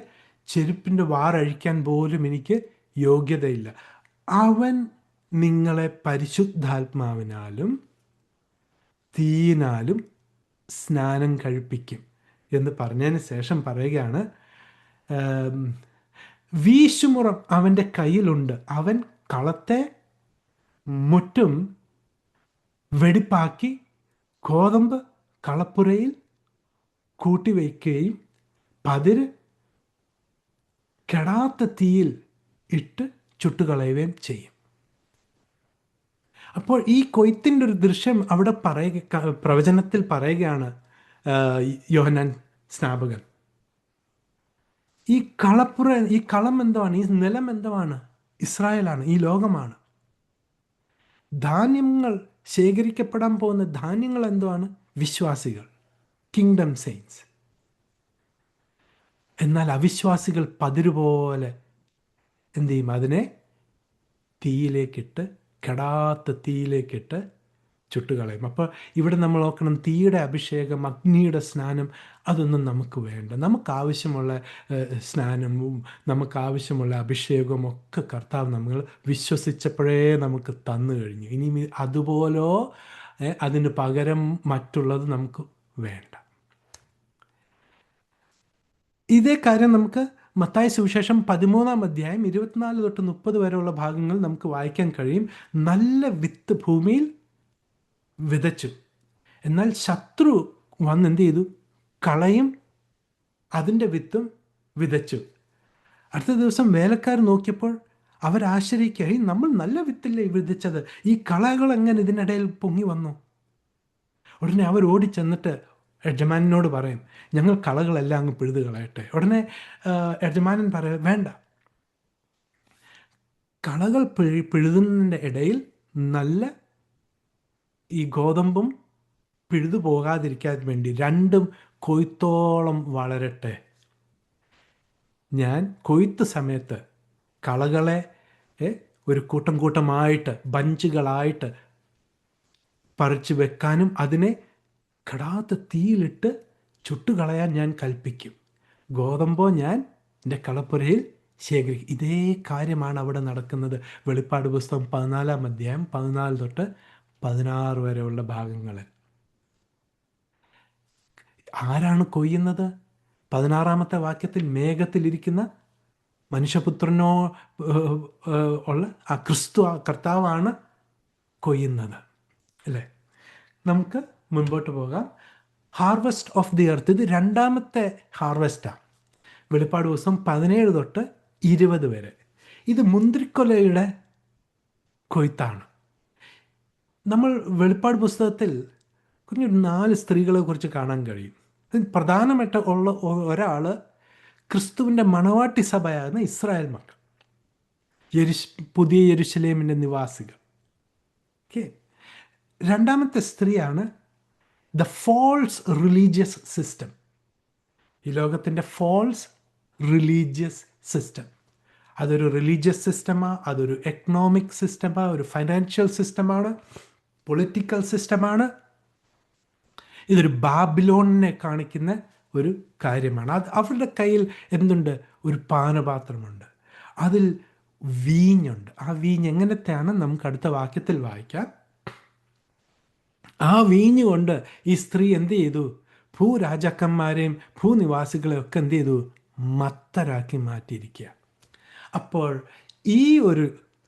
ചെരുപ്പിൻ്റെ വാറഴിക്കാൻ പോലും എനിക്ക് യോഗ്യതയില്ല. അവൻ നിങ്ങളെ പരിശുദ്ധാത്മാവിനാലും തീയിനാലും സ്നാനം കഴിപ്പിക്കും എന്ന് പറഞ്ഞതിന് ശേഷം പറയുകയാണ്, വീശുമുറം അവൻ്റെ കയ്യിലുണ്ട്, അവൻ കളത്തെ മുറ്റും വെടിപ്പാക്കി ഗോതമ്പ് കളപ്പുരയിൽ കൂട്ടിവയ്ക്കുകയും പതിര് കെടാത്ത തീയിൽ ഇട്ട് ചുട്ടുകളയുകയും ചെയ്യും. അപ്പോൾ ഈ കൊയ്ത്തിൻ്റെ ഒരു ദൃശ്യം അവിടെ പ്രവചനത്തിൽ പറയുകയാണ് യോഹന്നാൻ സ്നാപകൻ. ഈ കളപ്പുര, ഈ കളം എന്താണ്? ഈ നിലം എന്താണ്? ഇസ്രായേലാണ്, ഈ ലോകമാണ്. ധാന്യങ്ങൾ ശേഖരിക്കപ്പെടാൻ പോകുന്ന ധാന്യങ്ങൾ എന്താണ്? വിശ്വാസികൾ, കിങ്ഡം സെയിൻസ്. എന്നാൽ അവിശ്വാസികൾ പതിരുപോലെ എന്ത് ചെയ്യും? അതിനെ തീയിലേക്കിട്ട്, കെടാത്ത തീയിലേക്കിട്ട് ചുട്ടുകളയും. അപ്പോൾ ഇവിടെ നമ്മൾ നോക്കണം, തീയുടെ അഭിഷേകം, അഗ്നിയുടെ സ്നാനം, അതൊന്നും നമുക്ക് വേണ്ട. നമുക്കാവശ്യമുള്ള സ്നാനവും നമുക്കാവശ്യമുള്ള അഭിഷേകവും ഒക്കെ കർത്താവ് നമ്മൾ വിശ്വസിച്ചപ്പോഴേ നമുക്ക് തന്നു കഴിഞ്ഞു. ഇനി അതുപോലോ അതിന് പകരം മറ്റുള്ളത് നമുക്ക് വേണ്ട. ഇതേ കാര്യം നമുക്ക് മത്തായി സുവിശേഷം 13-ാം അധ്യായം 24 തൊട്ട് 30 വരെയുള്ള ഭാഗങ്ങൾ നമുക്ക് വായിക്കാൻ കഴിയും. നല്ല വിത്ത് ഭൂമിയിൽ വിതച്ചു, എന്നാൽ ശത്രു വന്ന് എന്ത് ചെയ്തു? കളയും അതിൻ്റെ വിത്തും വിതച്ചു. അടുത്ത ദിവസം വേലക്കാർ നോക്കിയപ്പോൾ അവരാശ്ചര്യക്കായി, നമ്മൾ നല്ല വിത്തില്ലേ വിതച്ചത്, ഈ കളകൾ എങ്ങനെ ഇതിനിടയിൽ പൊങ്ങി വന്നു? ഉടനെ അവർ ഓടിച്ചെന്നിട്ട് യജമാനോട് പറയും, ഞങ്ങൾ കളകളെല്ലാം അങ്ങ് പിഴുത് കളയട്ടെ. ഉടനെ യജമാനൻ പറയും, വേണ്ട, കളകൾ പിഴുതുന്നതിൻ്റെ ഇടയിൽ നല്ല ഈ ഗോതമ്പും പിഴുതു പോകാതിരിക്കാൻ വേണ്ടി രണ്ടും കൊയ്ത്തോളം വളരട്ടെ. ഞാൻ കൊയ്ത്ത് സമയത്ത് കളകളെ ഒരു കൂട്ടം കൂട്ടമായിട്ട്, ബഞ്ചുകളായിട്ട് പറിച്ചു വെക്കാനും അതിനെ കെടാത്ത തീയിലിട്ട് ചുട്ടുകളയാൻ ഞാൻ കൽപ്പിക്കും. ഗോതമ്പോ ഞാൻ എൻ്റെ കളപ്പുരയിൽ ശേഖരിക്കും. ഇതേ കാര്യമാണ് അവിടെ നടക്കുന്നത്. വെളിപ്പാട് പുസ്തകം 14-ാം അധ്യായം 14 തൊട്ട് 16 വരെയുള്ള ഭാഗങ്ങളിൽ. ആരാണ് കൊയ്യുന്നത്? 16-ാമത്തെ വാക്യത്തിൽ മേഘത്തിലിരിക്കുന്ന മനുഷ്യപുത്രനോ ഉള്ള ആ ക്രിസ്തു, ആ കർത്താവാണ് കൊയ്യുന്നത്, അല്ലേ? നമുക്ക് മുൻപോട്ട് പോകാം. ഹാർവസ്റ്റ് ഓഫ് ദി എർത്ത്, ഇത് 2-ാമത്തെ ഹാർവസ്റ്റാണ്. വെളിപ്പാട് ദിവസം 17 തൊട്ട് 20 വരെ. ഇത് മുന്തിരിക്കൊലയുടെ കൊയ്ത്താണ്. നമ്മൾ വെളിപ്പാട് പുസ്തകത്തിൽ കുഞ്ഞൊരു 4 സ്ത്രീകളെ കുറിച്ച് കാണാൻ കഴിയും. പ്രധാനമായിട്ട് ഉള്ള ഒരാൾ ക്രിസ്തുവിൻ്റെ മണവാട്ടി സഭയാകുന്ന ഇസ്രായേൽ മക്കൾ, പുതിയ യെരുശലേമിൻ്റെ നിവാസികൾ. ഓക്കെ. 2-ാമത്തെ സ്ത്രീയാണ് ദ ഫോൾസ് റിലീജിയസ് സിസ്റ്റം. ഈ ലോകത്തിൻ്റെ ഫോൾസ് റിലീജിയസ് സിസ്റ്റം. അതൊരു റിലീജിയസ് സിസ്റ്റമാണ്, അതൊരു എക്കണോമിക് സിസ്റ്റമാണ്, ഒരു ഫൈനാൻഷ്യൽ സിസ്റ്റമാണ്, പൊളിറ്റിക്കൽ സിസ്റ്റമാണ്. ഇതൊരു ബാബിലോണിനെ കാണിക്കുന്ന ഒരു കാര്യമാണ്. അവരുടെ കയ്യിൽ എന്തുണ്ട്? ഒരു പാനപാത്രമുണ്ട്, അതിൽ വീഞ്ഞുണ്ട്. ആ വീഞ്ഞ് എങ്ങനത്തെയാണ് നമുക്ക് അടുത്ത വാക്യത്തിൽ വായിക്കാം. ആ വീഞ്ഞ് കൊണ്ട് ഈ സ്ത്രീ എന്ത് ചെയ്തു? ഭൂരാജാക്കന്മാരെയും ഭൂനിവാസികളെയും ഒക്കെ എന്ത് ചെയ്തു? മത്തരാക്കി മാറ്റിയിരിക്കുക. അപ്പോൾ ഈ ഒരു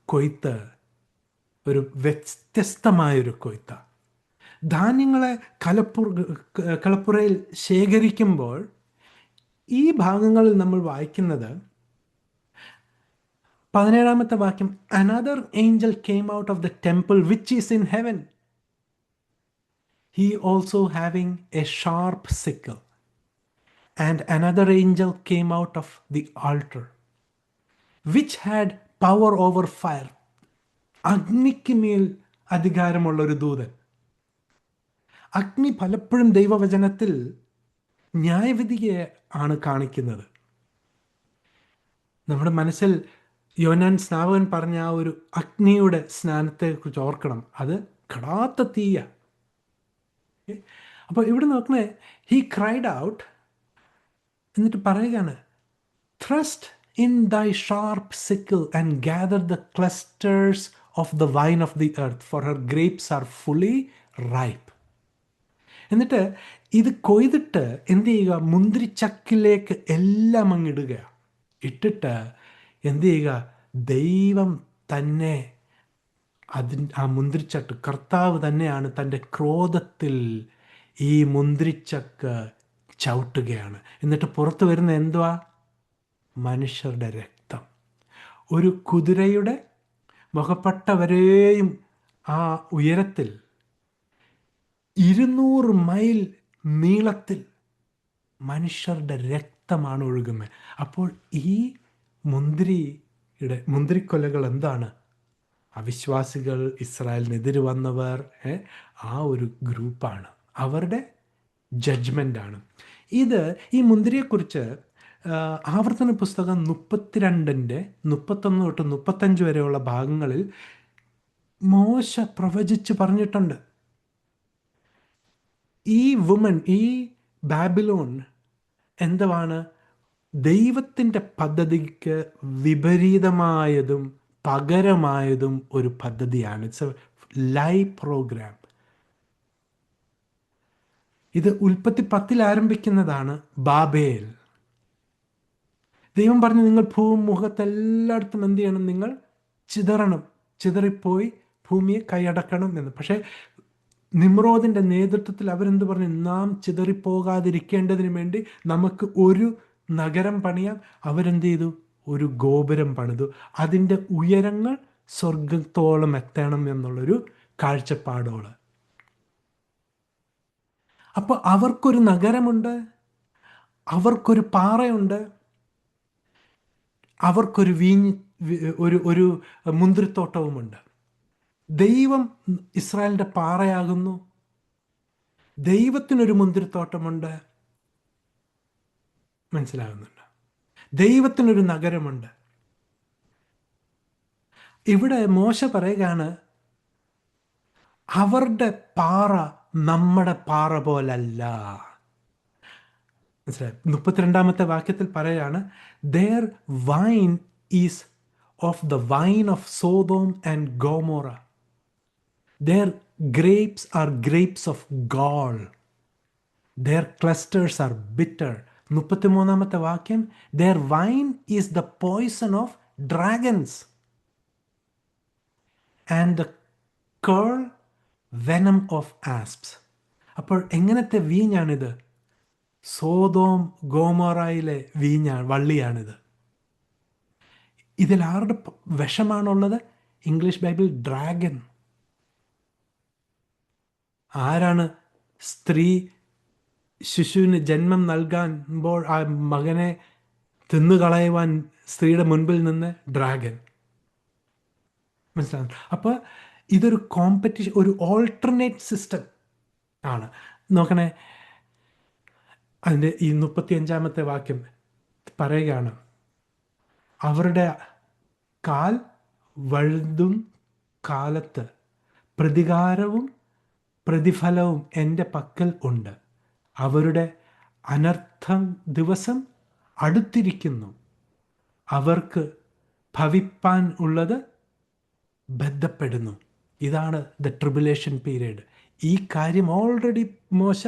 കൊയ്ത്ത് ഒരു വ്യത്യസ്തമായൊരു കൊയ്ത്ത. ധാന്യങ്ങളെ കളപ്പുരയിൽ ശേഖരിക്കുമ്പോൾ ഈ ഭാഗങ്ങളിൽ നമ്മൾ വായിക്കുന്നത് 17-ാമത്തെ വാക്യം, another Angel came out of the temple which is in heaven, he also having a sharp sickle. And another angel came out of the altar, which had power over fire. അഗ്നിക്ക് മേൽ അധികാരമുള്ള ഒരു ദൂതൻ. അഗ്നി പലപ്പോഴും ദൈവവചനത്തിൽ ന്യായവിധിയെ ആണ് കാണിക്കുന്നത്. നമ്മുടെ മനസ്സിൽ യോനാൻ സ്നാപകൻ പറഞ്ഞ ആ ഒരു അഗ്നിയുടെ സ്നാനത്തെക്കുറിച്ച് ഓർക്കണം. അത് കടാത്ത തീയ. അപ്പോൾ ഇവിടെ നോക്കണേ, ഹി ക്രൈഡ് ഔട്ട്, എന്നിട്ട് പറയുകയാണ്, ത്രസ്റ്റ് ഇൻ ദൈ sharp sickle and gather the clusters of the wine of the earth, for her grapes R fully ripe. എന്നിട്ട് ഇത് കൊയ്തിട്ട് എന്ത് ചെയ്യുക? മുന്തിരിച്ചക്കിലേക്ക് എല്ലാം അങ്ങിടുക. ഇട്ടിട്ട് എന്ത് ചെയ്യുക? ദൈവം തന്നെ ആ മുന്തിരിച്ചക്ക്, കർത്താവ് തന്നെയാണ് തൻ്റെ ക്രോധത്തിൽ ഈ മുന്തിരിച്ചക്ക് ചവിട്ടുകയാണ്. എന്നിട്ട് പുറത്തു വരുന്ന എന്തുവാ? മനുഷ്യരുടെ രക്തം. ഒരു കുതിരയുടെ മുഖപ്പട്ടവരെയും ആ ഉയരത്തിൽ 200 മൈൽ നീളത്തിൽ മനുഷ്യരുടെ രക്തമാണ് ഒഴുകുന്നത്. അപ്പോൾ ഈ മുന്തിരിക്കൊലകൾ എന്താണ്? അവിശ്വാസികൾ, ഇസ്രായേലിനെതിരെ വന്നവർ, ആ ഒരു ഗ്രൂപ്പാണ്. അവരുടെ ജഡ്ജ്മെൻ്റാണ് ഇത്. ഈ മുന്തിരിയെക്കുറിച്ച് ആവർത്തന പുസ്തകം 32-ന്റെ 31 തൊട്ട് 35 വരെയുള്ള ഭാഗങ്ങളിൽ മോശ പ്രവചിച്ച് പറഞ്ഞിട്ടുണ്ട്. ഈ വുമൺ, ഈ ബാബിലോൺ എന്തുവാണ്? ദൈവത്തിൻ്റെ പദ്ധതിക്ക് വിപരീതമായതും പകരമായതും ഒരു പദ്ധതിയാണ്. It's a lie program. ഇത് ഉൽപ്പത്തി 10 ആരംഭിക്കുന്നതാണ്. ബാബേൽ. ദൈവം പറഞ്ഞു, നിങ്ങൾ ഭൂമുഖത്തെല്ലായിടത്തും എന്ത് ചെയ്യണം? നിങ്ങൾ ചിതറണം, ചിതറിപ്പോയി ഭൂമിയെ കൈയടക്കണം എന്ന്. പക്ഷേ നിമ്രോദിൻ്റെ നേതൃത്വത്തിൽ അവരെന്ത് പറഞ്ഞു? നാം ചിതറിപ്പോകാതിരിക്കേണ്ടതിന് വേണ്ടി നമുക്ക് ഒരു നഗരം പണിയാം. അവരെന്ത് ചെയ്തു? ഒരു ഗോപുരം പണിതു. അതിൻ്റെ ഉയരങ്ങൾ സ്വർഗത്തോളം എത്തണം എന്നുള്ളൊരു കാഴ്ചപ്പാടോള്. അപ്പോൾ അവർക്കൊരു നഗരമുണ്ട്, അവർക്കൊരു പാറയുണ്ട്, അവർക്കൊരു ഒരു മുന്തിരിത്തോട്ടവുമുണ്ട്. ദൈവം ഇസ്രായേലിൻ്റെ പാറയാകുന്നു. ദൈവത്തിനൊരു മുന്തിരിത്തോട്ടമുണ്ട്. മനസ്സിലാകുന്നുണ്ട്? ദൈവത്തിനൊരു നഗരമുണ്ട്. ഇവിടെ മോശ പറയുകയാണ്, അവരുടെ പാറ നമ്മുടെ പാറ പോലല്ല. മനസ്സിലായി? 32-ാമത്തെ വാക്യത്തിൽ പറയുകയാണ്, their wine is of the wine of Sodom and Gomorrah. Their grapes are grapes of gall. Their clusters are bitter. 33-ാമത്തെ വാക്യം, their wine is the poison of dragons and the curl venom of asps. അപ്പോൾ എങ്ങനത്തെ വീഞ്ഞാണിത്? Sodom ഗോമോറയിലെ വള്ളിയാണിത്. ഇതിൽ ആരുടെ വിഷമാണുള്ളത്? English Bible dragon. ആരാണ്? സ്ത്രീ ശിശുവിന് ജന്മം നൽകുമ്പോൾ ആ മകനെ തിന്നുകളയുവാൻ സ്ത്രീയുടെ മുൻപിൽ നിന്ന് ഡ്രാഗൻ. മനസ്സിലാകും? അപ്പോൾ ഇതൊരു കോമ്പറ്റീഷൻ, ഒരു ഓൾട്ടർനേറ്റ് സിസ്റ്റം ആണ്. നോക്കണേ, അതിൻ്റെ ഈ 35-ാമത്തെ വാക്യം പറയുകയാണ്, അവരുടെ കാൽ വഴുതും കാലത്ത് പ്രതികാരവും പ്രതിഫലവും എൻ്റെ പക്കൽ ഉണ്ട്. അവരുടെ അനർത്ഥം ദിവസം അടുത്തിരിക്കുന്നു. അവർക്ക് ഭവിപ്പാൻ ഉള്ളത് ബന്ധപ്പെടുന്നു. ഇതാണ് ദ ട്രിബുലേഷൻ പീരീഡ്. ഈ കാര്യം ഓൾറെഡി മോശ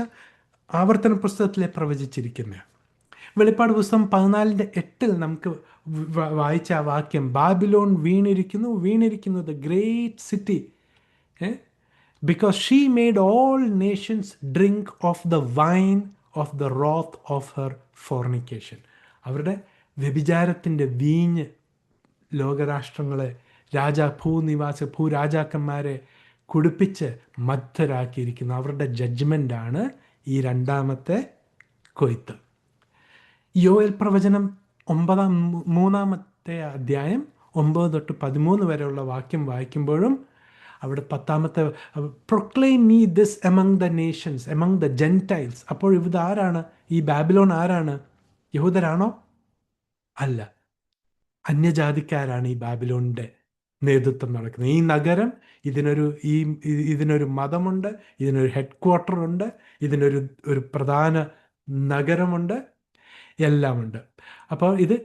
ആവർത്തന പുസ്തകത്തിലെ പ്രവചിച്ചിരിക്കുന്നത്. വെളിപ്പാട് പുസ്തകം 14:8 നമുക്ക് വായിച്ച ആ വാക്യം, ബാബിലോൺ വീണിരിക്കുന്നു, വീണിരിക്കുന്നു, the great city, because she made all nations drink of the wine of the wrath of her fornication. അവരുടെ വ്യഭിചാരത്തിൻ്റെ വീഞ്ഞ് ലോകരാഷ്ട്രങ്ങളെ, ഭൂരാജാക്കന്മാരെ കുടിപ്പിച്ച് മദ്ധരാക്കിയിരിക്കുന്നു. അവരുടെ ജഡ്ജ്മെൻ്റാണ് ഈ രണ്ടാമത്തെ കൊയ്ത്ത്. യോവേൽ പ്രവചനം 3-ാമത്തെ അധ്യായം 9-13 വരെയുള്ള വാക്യം വായിക്കുമ്പോഴും അവിടെ 10-ാമത്തെ, proclaim me this among the nations, among the Gentiles. അപ്പോൾ ഇത് ആരാണ്? ഈ ബാബിലോൺ ആരാണ്? യഹൂദരാണോ? അല്ല, അന്യജാതിക്കാരാണ് ഈ ബാബിലോണിൻ്റെ നേതൃത്വം നടക്കുന്നത്. ഈ നഗരം, ഇതിനൊരു മതമുണ്ട്, ഇതിനൊരു ഹെഡ് ക്വാർട്ടറുണ്ട്, ഇതിനൊരു പ്രധാന നഗരമുണ്ട്, എല്ലാമുണ്ട്. അപ്പോൾ ഇത്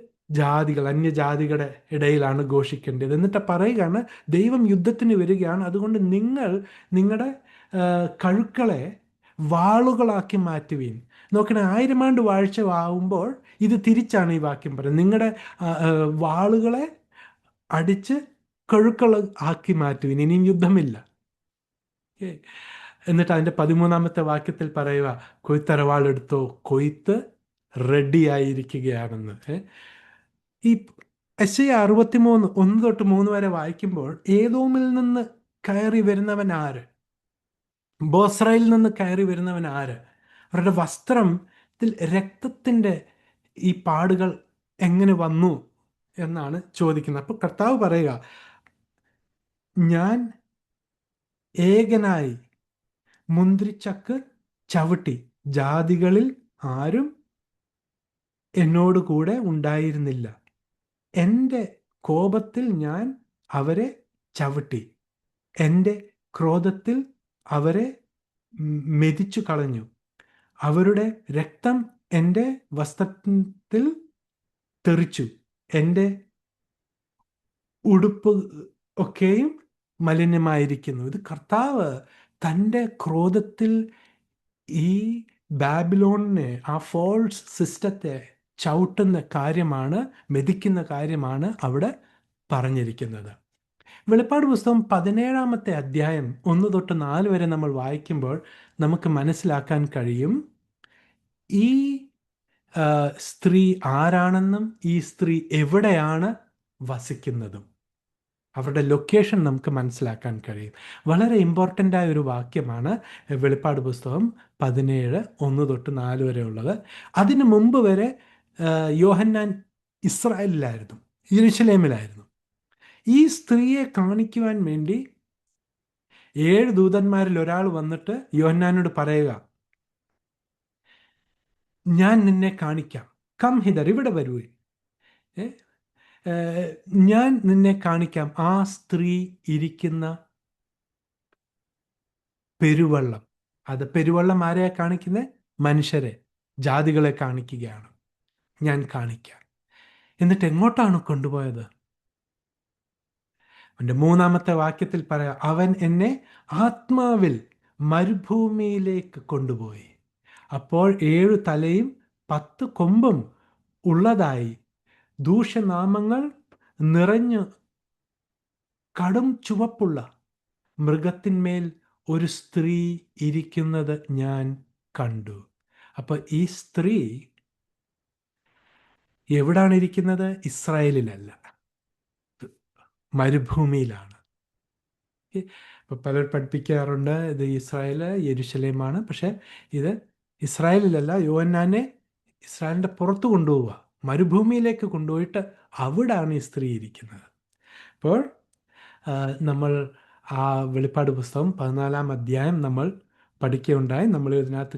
അന്യജാതികളുടെ ഇടയിലാണ് ഘോഷിക്കേണ്ടത്. എന്നിട്ട് പറയുകയാണ്, ദൈവം യുദ്ധത്തിന് വരികയാണ്, അതുകൊണ്ട് നിങ്ങൾ നിങ്ങളുടെ കഴുക്കളെ വാളുകളാക്കി മാറ്റുവീൻ. നോക്കണേ, 1000 ആണ്ട് വാഴ്ച ആവുമ്പോൾ ഇത് തിരിച്ചാണ് ഈ വാക്യം പറയുന്നത്. നിങ്ങളുടെ വാളുകളെ അടിച്ച് കഴുക്കൾ ആക്കി മാറ്റുവീൻ, ഇനിയും യുദ്ധമില്ല. എന്നിട്ട് അതിൻ്റെ 13-ാമത്തെ വാക്യത്തിൽ പറയുക, കൊയ്ത്തരവാളെടുത്തോ, കൊയ്ത്ത് റെഡിയായിരിക്കുകയാണെന്ന്. ഈ യെശയ്യാ 63 1-3 വരെ വായിക്കുമ്പോൾ, ഏദോമിൽ നിന്ന് കയറി വരുന്നവൻ ആര്? ബോസ്രയിൽ നിന്ന് കയറി വരുന്നവൻ ആര്? അവരുടെ വസ്ത്രത്തിൽ രക്തത്തിൻ്റെ ഈ പാടുകൾ എങ്ങനെ വന്നു എന്നാണ് ചോദിക്കുന്നത്. അപ്പോൾ കർത്താവ് പറയുക, ഞാൻ ഏകനായി മുന്തിരിച്ചക്ക് ചവിട്ടി, ജാതികളിൽ ആരും എന്നോട് കൂടെ ഉണ്ടായിരുന്നില്ല. എൻ്റെ കോപത്തിൽ ഞാൻ അവരെ ചവിട്ടി, എൻ്റെ ക്രോധത്തിൽ അവരെ മെതിച്ചു കളഞ്ഞു. അവരുടെ രക്തം എൻ്റെ വസ്ത്രത്തിൽ തെറിച്ചു, എൻ്റെ ഉടുപ്പ് ഒക്കെയും മലിനമായിരിക്കുന്നു. ഇത് കർത്താവ് തൻ്റെ ക്രോധത്തിൽ ഈ ബാബിലോണിനെ, ആ ഫോൾസ് സിസ്റ്റത്തെ ചവിട്ടുന്ന കാര്യമാണ്, മെതിക്കുന്ന കാര്യമാണ് അവിടെ പറഞ്ഞിരിക്കുന്നത്. വെളിപ്പാട് പുസ്തകം 17-ാമത്തെ അധ്യായം 1-4 വരെ നമ്മൾ വായിക്കുമ്പോൾ നമുക്ക് മനസ്സിലാക്കാൻ കഴിയും ഈ സ്ത്രീ ആരാണെന്നും ഈ സ്ത്രീ എവിടെയാണ് വസിക്കുന്നതും. അവരുടെ ലൊക്കേഷൻ നമുക്ക് മനസ്സിലാക്കാൻ കഴിയും. വളരെ ഇമ്പോർട്ടൻ്റായ ഒരു വാക്യമാണ് വെളിപ്പാട് പുസ്തകം 17 1-4 വരെ ഉള്ളത്. അതിനു മുമ്പ് വരെ യോഹന്നാൻ ഇസ്രായേലിലായിരുന്നു, യെരുശലേമിലായിരുന്നു. ഈ സ്ത്രീയെ കാണിക്കുവാൻ വേണ്ടി 7 ദൂതന്മാരിൽ ഒരാൾ വന്നിട്ട് യോഹന്നാനോട് പറയുക, ഞാൻ നിന്നെ കാണിക്കാം, കം ഹിദർ, ഇവിടെ വരൂ, ഞാൻ നിന്നെ കാണിക്കാം ആ സ്ത്രീ ഇരിക്കുന്ന പെരുവെള്ളം. അത് പെരുവെള്ളം ആരെയാ കാണിക്കുന്നത്? മനുഷ്യരെ, ജാതികളെ കാണിക്കുകയാണ്. ഞാൻ കാണിക്കാം. എന്നിട്ട് എങ്ങോട്ടാണ് കൊണ്ടുപോയത്? അവൻ്റെ 3-ാമത്തെ വാക്യത്തിൽ പറയാം, അവൻ എന്നെ ആത്മാവിൽ മരുഭൂമിയിലേക്ക് കൊണ്ടുപോയി. അപ്പോൾ 7 തലയും 10 കൊമ്പും ഉള്ളതായി ദൂഷനാമങ്ങൾ നിറഞ്ഞു കടും ചുവപ്പുള്ള മൃഗത്തിന്മേൽ ഒരു സ്ത്രീ ഇരിക്കുന്നത് ഞാൻ കണ്ടു. അപ്പോൾ ഈ സ്ത്രീ എവിടാണ് ഇരിക്കുന്നത്? ഇസ്രായേലിലല്ല, മരുഭൂമിയിലാണ്. ഇപ്പോൾ പലർ പഠിപ്പിക്കാറുണ്ട് ഇത് ഇസ്രായേൽ, യെരുശലേമാണ്. പക്ഷെ ഇത് ഇസ്രായേലിലല്ല. യോഹന്നാനെ ഇസ്രായേലിൻ്റെ പുറത്ത് കൊണ്ടുപോവുക, മരുഭൂമിയിലേക്ക് കൊണ്ടുപോയിട്ട് അവിടാണ് ഈ സ്ത്രീ ഇരിക്കുന്നത്. അപ്പോൾ നമ്മൾ ആ വെളിപ്പാട് പുസ്തകം 14-ാം അധ്യായം നമ്മൾ പഠിക്കുകയുണ്ടായി. നമ്മൾ ഇതിനകത്ത്